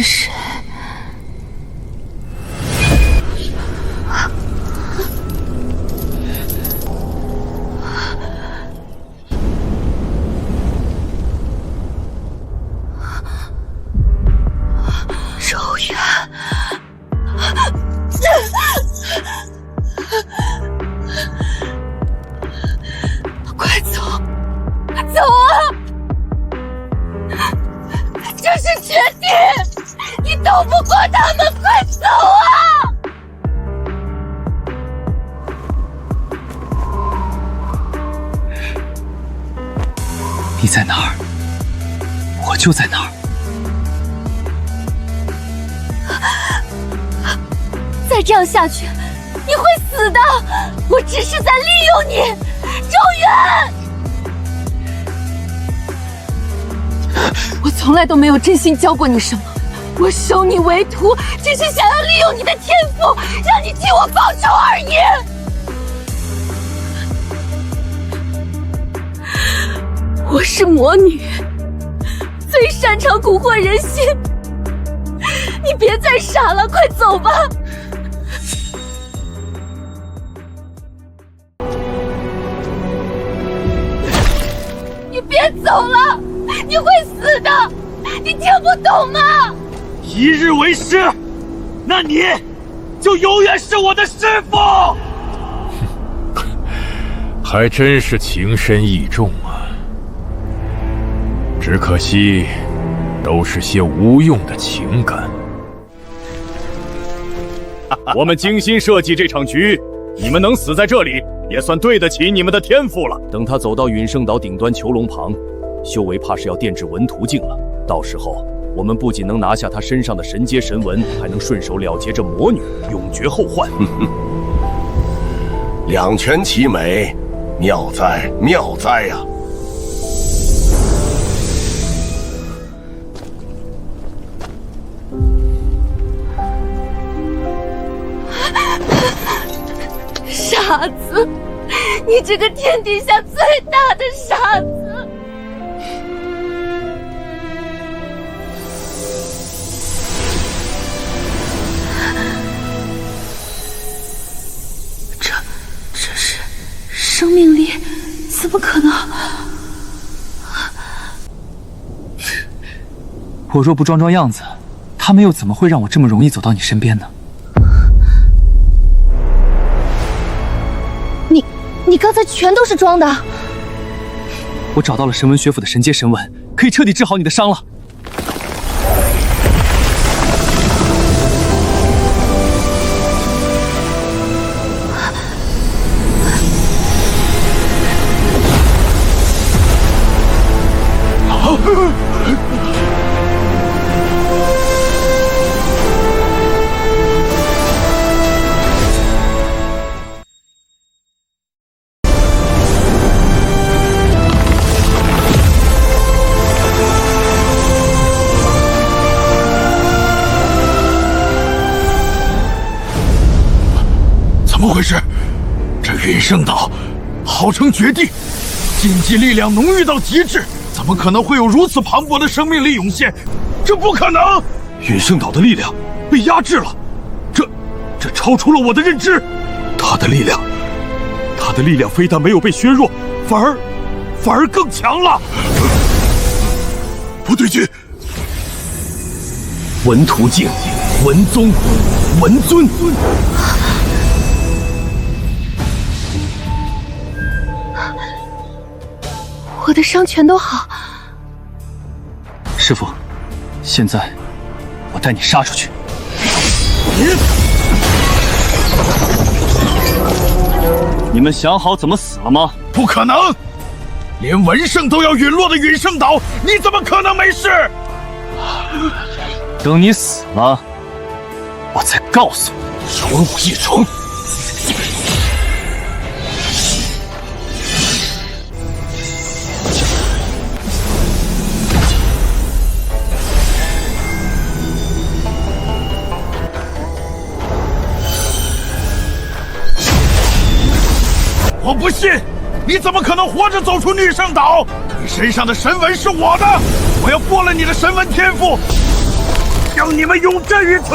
在哪儿，我就在哪儿。再这样下去，你会死的！我只是在利用你，周远。我从来都没有真心教过你什么，我收你为徒，只是想要利用你的天赋，让你替我报仇而已。我是魔女，最擅长蛊惑人心。你别再傻了，快走吧！你别走了，你会死的！你听不懂吗？一日为师，那你就永远是我的师傅。还真是情深意重啊！只可惜，都是些无用的情感。我们精心设计这场局，你们能死在这里，也算对得起你们的天赋了。等他走到陨圣岛顶端囚笼旁，修为怕是要炼制文途径了。到时候，我们不仅能拿下他身上的神阶神纹，还能顺手了结这魔女，永绝后患。两全其美，妙哉妙哉呀！傻子，你这个天底下最大的傻子！这是生命力，怎么可能？我若不装装样子，他们又怎么会让我这么容易走到你身边呢？你刚才全都是装的。我找到了神文学府的神阶神纹，可以彻底治好你的伤了。怎么回事？这陨圣岛号称绝地，禁忌力量浓郁到极致，怎么可能会有如此磅礴的生命力涌现？这不可能！陨圣岛的力量被压制了，这超出了我的认知。他的力量非但没有被削弱，反而更强了。不对劲！文途径、文宗、文尊。我的伤全都好。师傅，现在我带你杀出去。你们想好怎么死了吗？不可能！连文圣都要陨落的陨圣岛，你怎么可能没事？等你死了，我再告诉你。有武一重。我不信，你怎么可能活着走出女圣岛？你身上的神纹是我的，我要剥了你的神纹天赋，让你们永镇于此！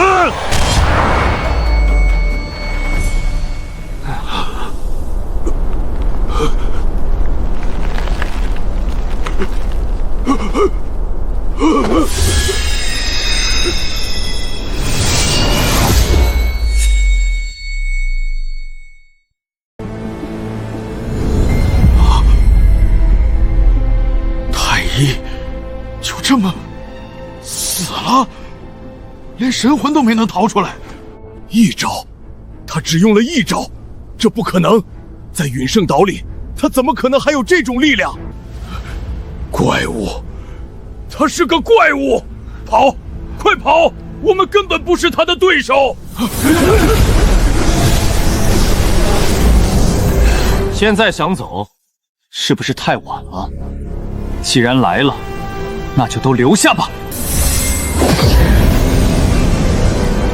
就这么死了，连神魂都没能逃出来。一招，他只用了一招，这不可能。在陨圣岛里，他怎么可能还有这种力量？怪物，他是个怪物！跑，快跑！我们根本不是他的对手。现在想走，是不是太晚了？既然来了，那就都留下吧。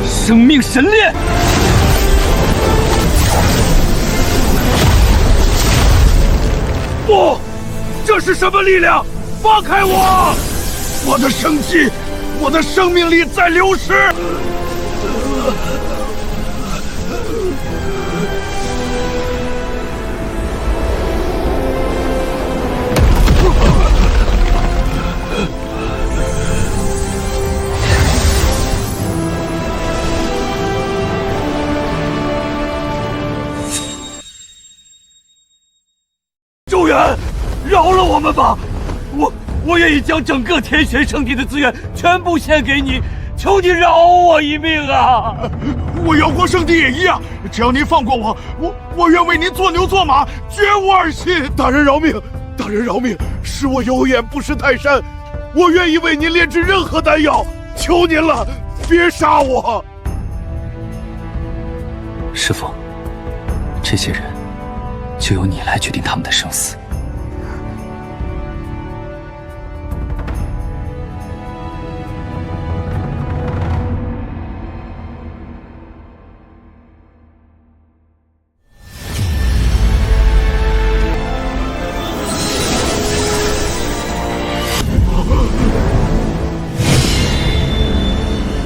生命神链！不，这是什么力量？放开我！我的生机，我的生命力在流失。周元，饶了我们吧！我愿意将整个天玄圣地的资源全部献给你，求你饶我一命啊！我瑶光圣地也一样，只要您放过我愿为您做牛做马，绝无二心。大人饶命！大人饶命！是我有眼不识泰山，我愿意为您炼制任何丹药，求您了，别杀我！师父，这些人就由你来决定他们的生死。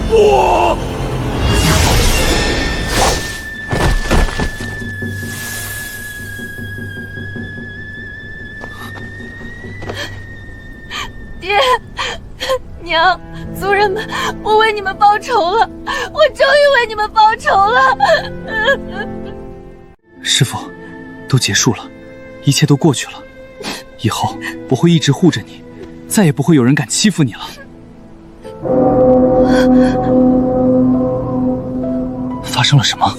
不！爹，娘，族人们，我为你们报仇了！我终于为你们报仇了！师父，都结束了，一切都过去了。以后我会一直护着你，再也不会有人敢欺负你了。发生了什么？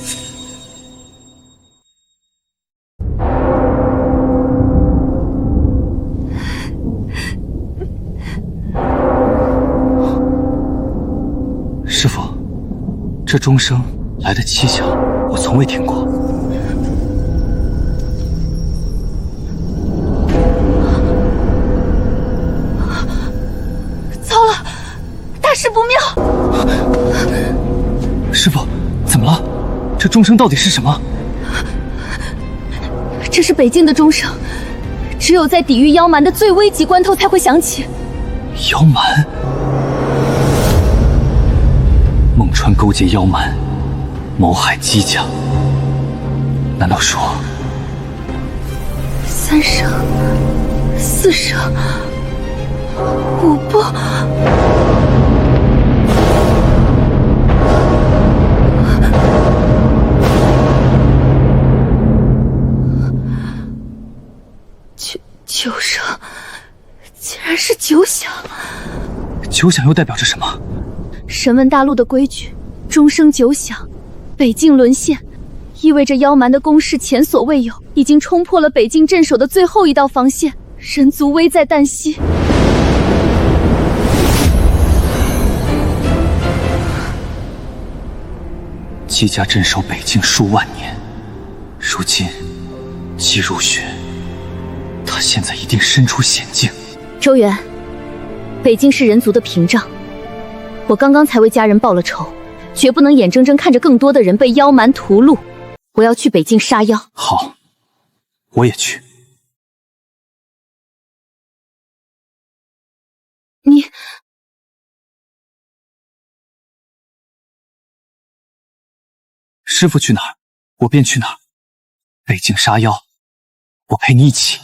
师父，这钟声来得蹊跷，我从未听过。糟了，大事不妙！师父，怎么了？这钟声到底是什么？这是北境的钟声，只有在抵御妖蛮的最危急关头才会响起。妖蛮？孟川勾结妖蛮，谋害姬家。难道说3声、4声、5步？9声，竟然是9响。9响又代表着什么？神文大陆的规矩，钟声9响，北境沦陷，意味着妖蛮的攻势前所未有，已经冲破了北境镇守的最后一道防线，人族危在旦夕。姬家镇守北境数万年，如今姬如雪，他现在一定身处险境。周元，北境是人族的屏障，我刚刚才为家人报了仇，绝不能眼睁睁看着更多的人被妖蛮屠戮。我要去北境杀妖。好，我也去。你师父去哪儿，我便去哪儿。北境杀妖，我陪你一起。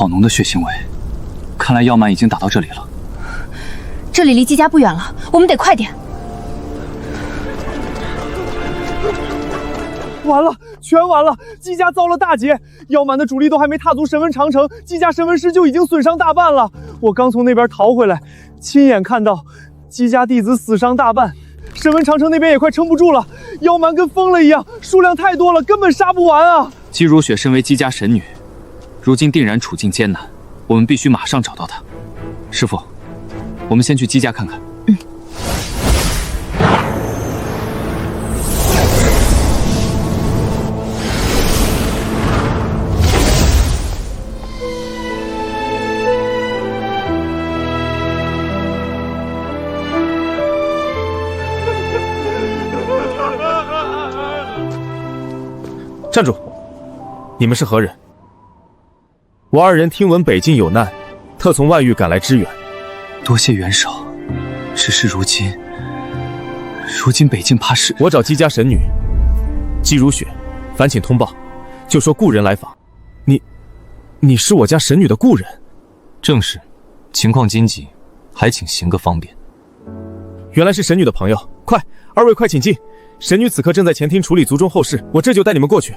好浓的血腥味，看来妖蛮已经打到这里了。这里离姬家不远了，我们得快点。完了，全完了！姬家遭了大劫，妖蛮的主力都还没踏足神文长城，姬家神文师就已经损伤大半了。我刚从那边逃回来，亲眼看到姬家弟子死伤大半，神文长城那边也快撑不住了，妖蛮跟疯了一样，数量太多了，根本杀不完啊！姬如雪身为姬家神女，如今定然处境艰难，我们必须马上找到她。师父，我们先去姬家看看。站住！你们是何人？我二人听闻北境有难，特从外域赶来支援。多谢元首，只是如今北境怕是……我找姬家神女姬如雪，烦请通报，就说故人来访。你是我家神女的故人？正是，情况紧急，还请行个方便。原来是神女的朋友，快，二位快请进。神女此刻正在前厅处理族中后事，我这就带你们过去。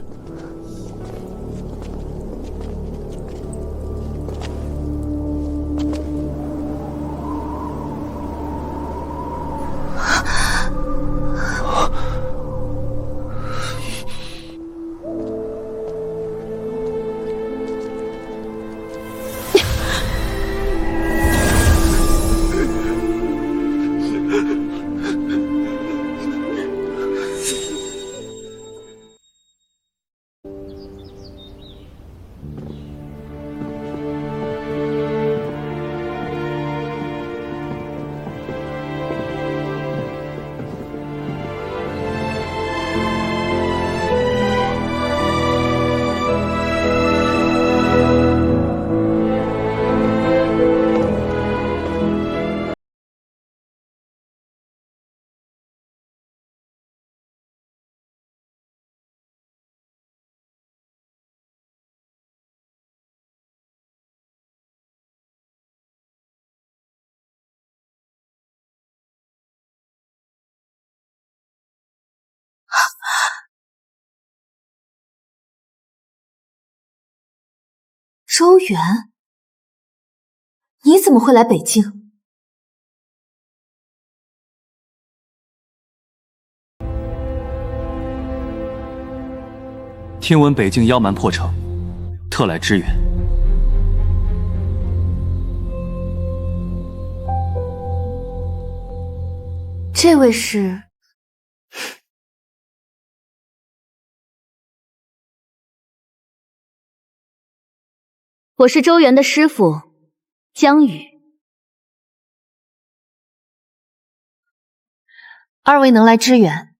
周远，你怎么会来北境？听闻北境妖蛮破城，特来支援。这位是？我是周元的师父江宇。二位能来支援，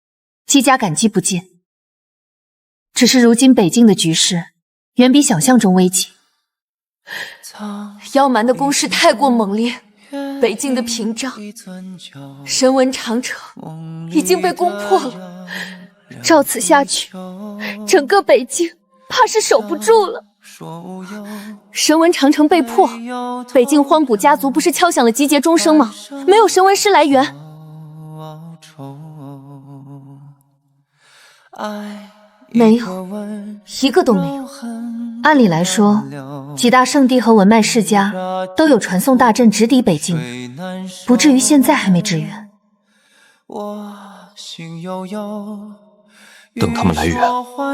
姬家感激不尽。只是如今北境的局势远比想象中危急，妖蛮的攻势太过猛烈，北境的屏障神文长城已经被攻破了。照此下去，整个北境怕是守不住了。神文长城被破，北境荒古家族不是敲响了集结钟声吗？没有神文师来援，没有，一个都没有。按理来说，几大圣地和文脉世家都有传送大阵直抵北境，不至于现在还没支援。等他们来援，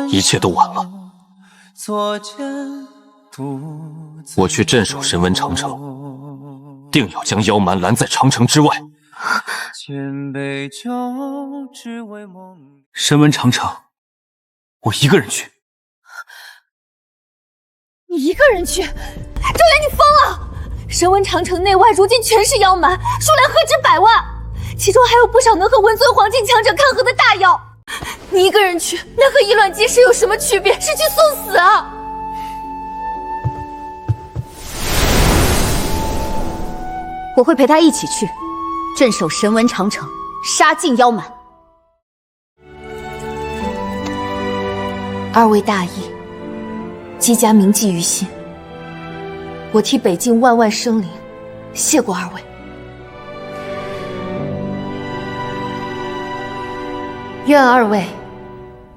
一切都晚了。我去镇守神文长城，定要将妖蛮拦在长城之外。神文长城，我一个人去。你一个人去？周元，你疯了！神文长城内外如今全是妖蛮，数量何止百万，其中还有不少能和文尊黄境强者抗衡的大妖。你一个人去，那和以卵击石有什么区别？是去送死啊！我会陪他一起去镇守神文长城，杀尽妖蛮。二位大义，姬家铭记于心。我替北境万万生灵谢过二位。愿二位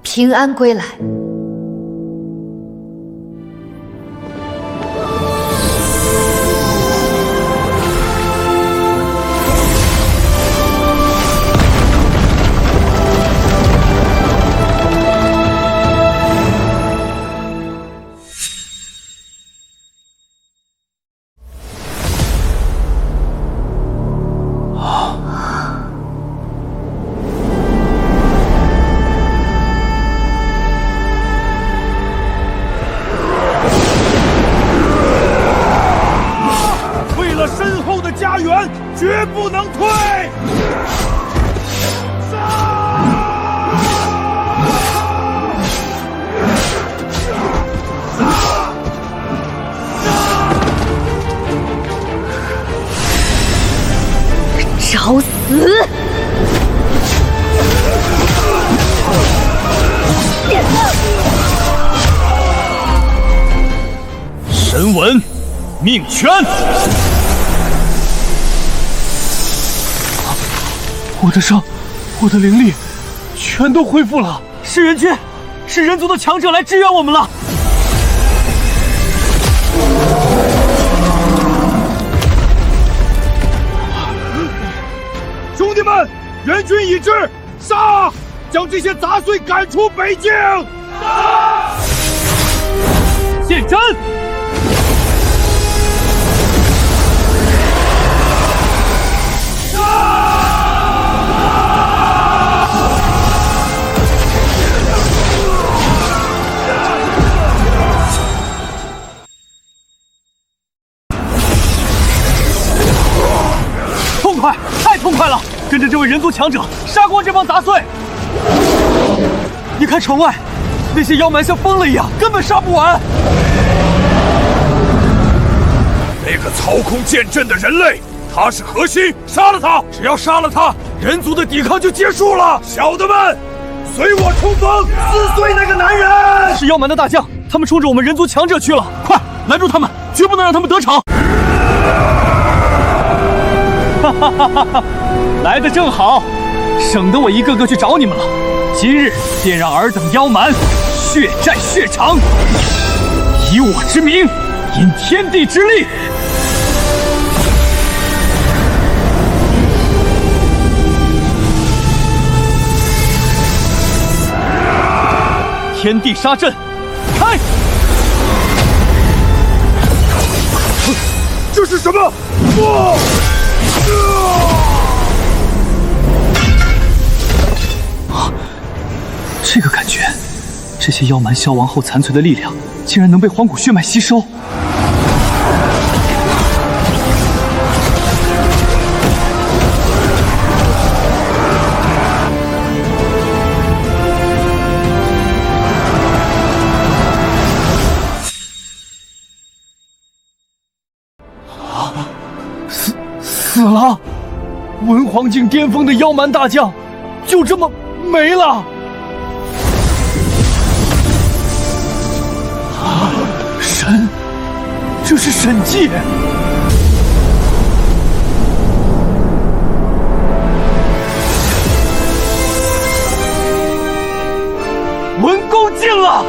平安归来。绝不能退！找死！神纹，命圈。我的伤，我的灵力，全都恢复了。是人君，是人族的强者来支援我们了。兄弟们，援军已至，杀！将这些杂碎赶出北境！杀！现真！痛快，太痛快了！跟着这位人族强者杀光这帮杂碎。你看城外，那些妖蛮像疯了一样，根本杀不完。那个操控剑阵的人类，他是核心，杀了他！只要杀了他，人族的抵抗就结束了。小的们，随我冲锋，撕碎那个男人！是妖蛮的大将，他们冲着我们人族强者去了！快拦住他们，绝不能让他们得逞！哈哈哈哈哈！来得正好，省得我一个个去找你们了。今日便让尔等妖蛮血债血偿，以我之名，因天地之力。天地杀阵，开！这是什么？这个感觉，这些妖蛮消亡后残存的力量，竟然能被黄骨血脉吸收。死了！文皇境巅峰的妖蛮大将，就这么没了！神，这是神界！文公进了！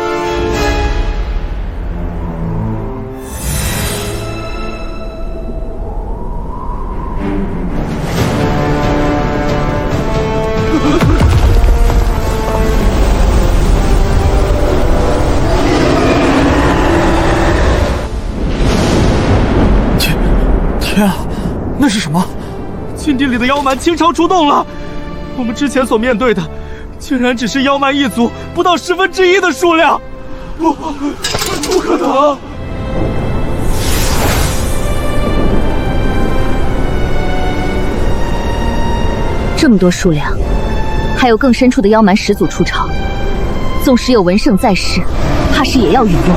天啊，那是什么？禁地里的妖蛮倾巢出动了！我们之前所面对的，竟然只是妖蛮一族不到1/10的数量！不可能！这么多数量，还有更深处的妖蛮始祖出巢，纵使有文圣在世，怕是也要陨落。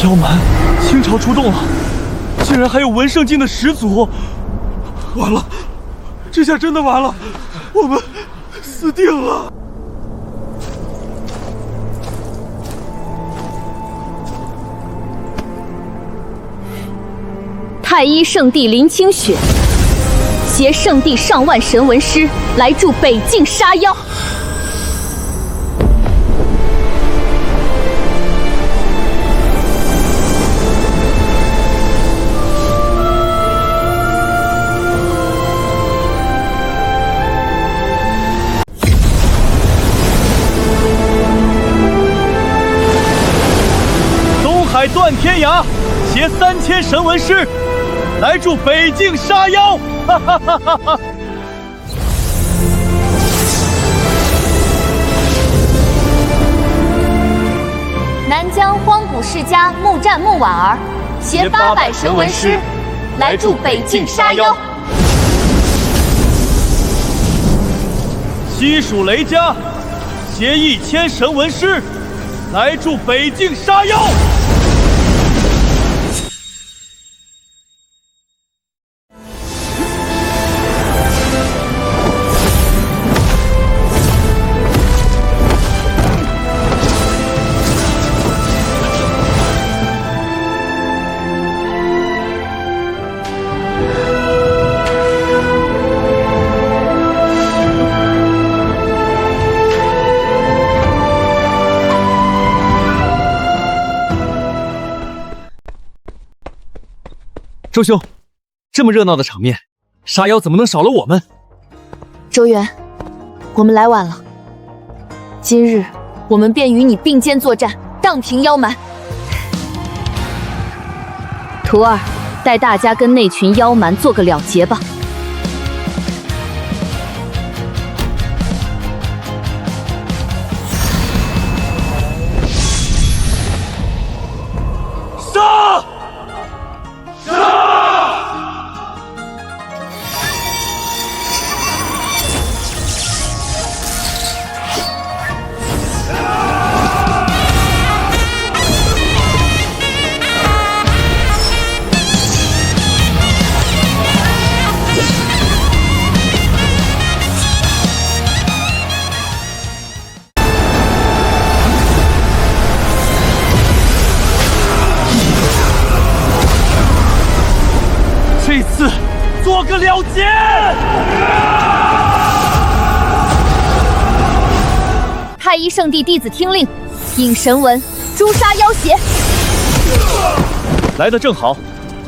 妖蛮，倾巢出动了，竟然还有文圣境的始祖！完了，这下真的完了，我们死定了！太一圣地林清雪携圣地上万神文师来助北境杀妖。东海断天涯携3000神文师来助北境杀妖！哈哈哈哈哈！南疆荒古世家木战木婉儿携800神文师来助北境杀妖。西蜀雷家携1000神文师来助北境杀妖。周兄，这么热闹的场面，杀妖怎么能少了我们？周元，我们来晚了。今日我们便与你并肩作战，荡平妖蛮。徒儿，带大家跟那群妖蛮做个了结吧。杀！这次做个了结！太一圣地弟子听令，引神文诛杀妖邪。来得正好，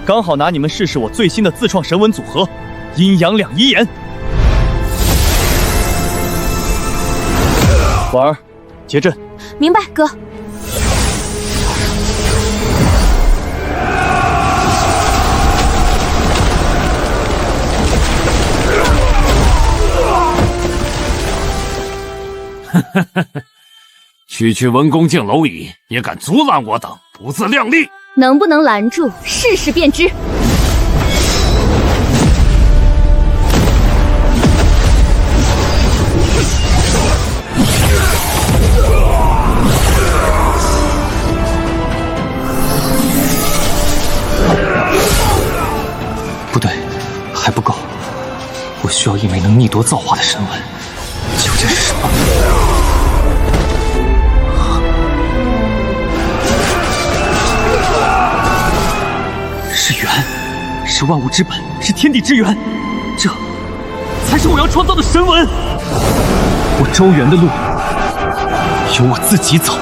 刚好拿你们试试我最新的自创神文组合——阴阳两仪眼。婉儿，结阵。明白，哥。区文恭敬蝼蚁，也敢阻拦我等，不自量力！能不能拦住，试试便知。不对，还不够，我需要一枚能逆夺造化的神文，究竟是什么？是源，是万物之本，是天地之源，这才是我要创造的神文。我周元的路，由我自己走。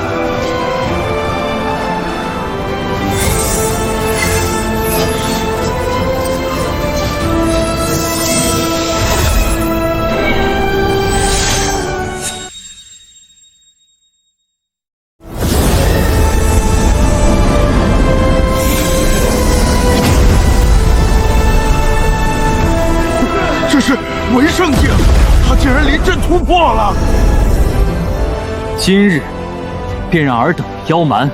这是文圣境，他竟然临阵突破了！今日便让尔等的妖蛮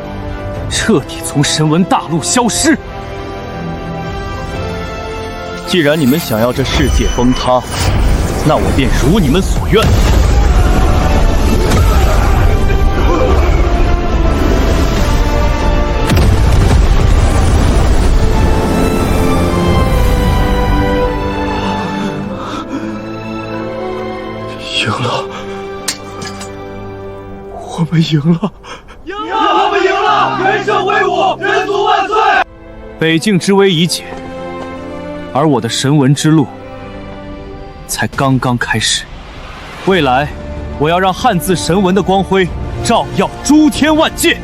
彻底从神文大陆消失。既然你们想要这世界崩塌，那我便如你们所愿。了，我们赢了！我们赢了！元圣威武，人族万岁！北境之危已解，而我的神文之路才刚刚开始。未来，我要让汉字神文的光辉照耀诸天万界。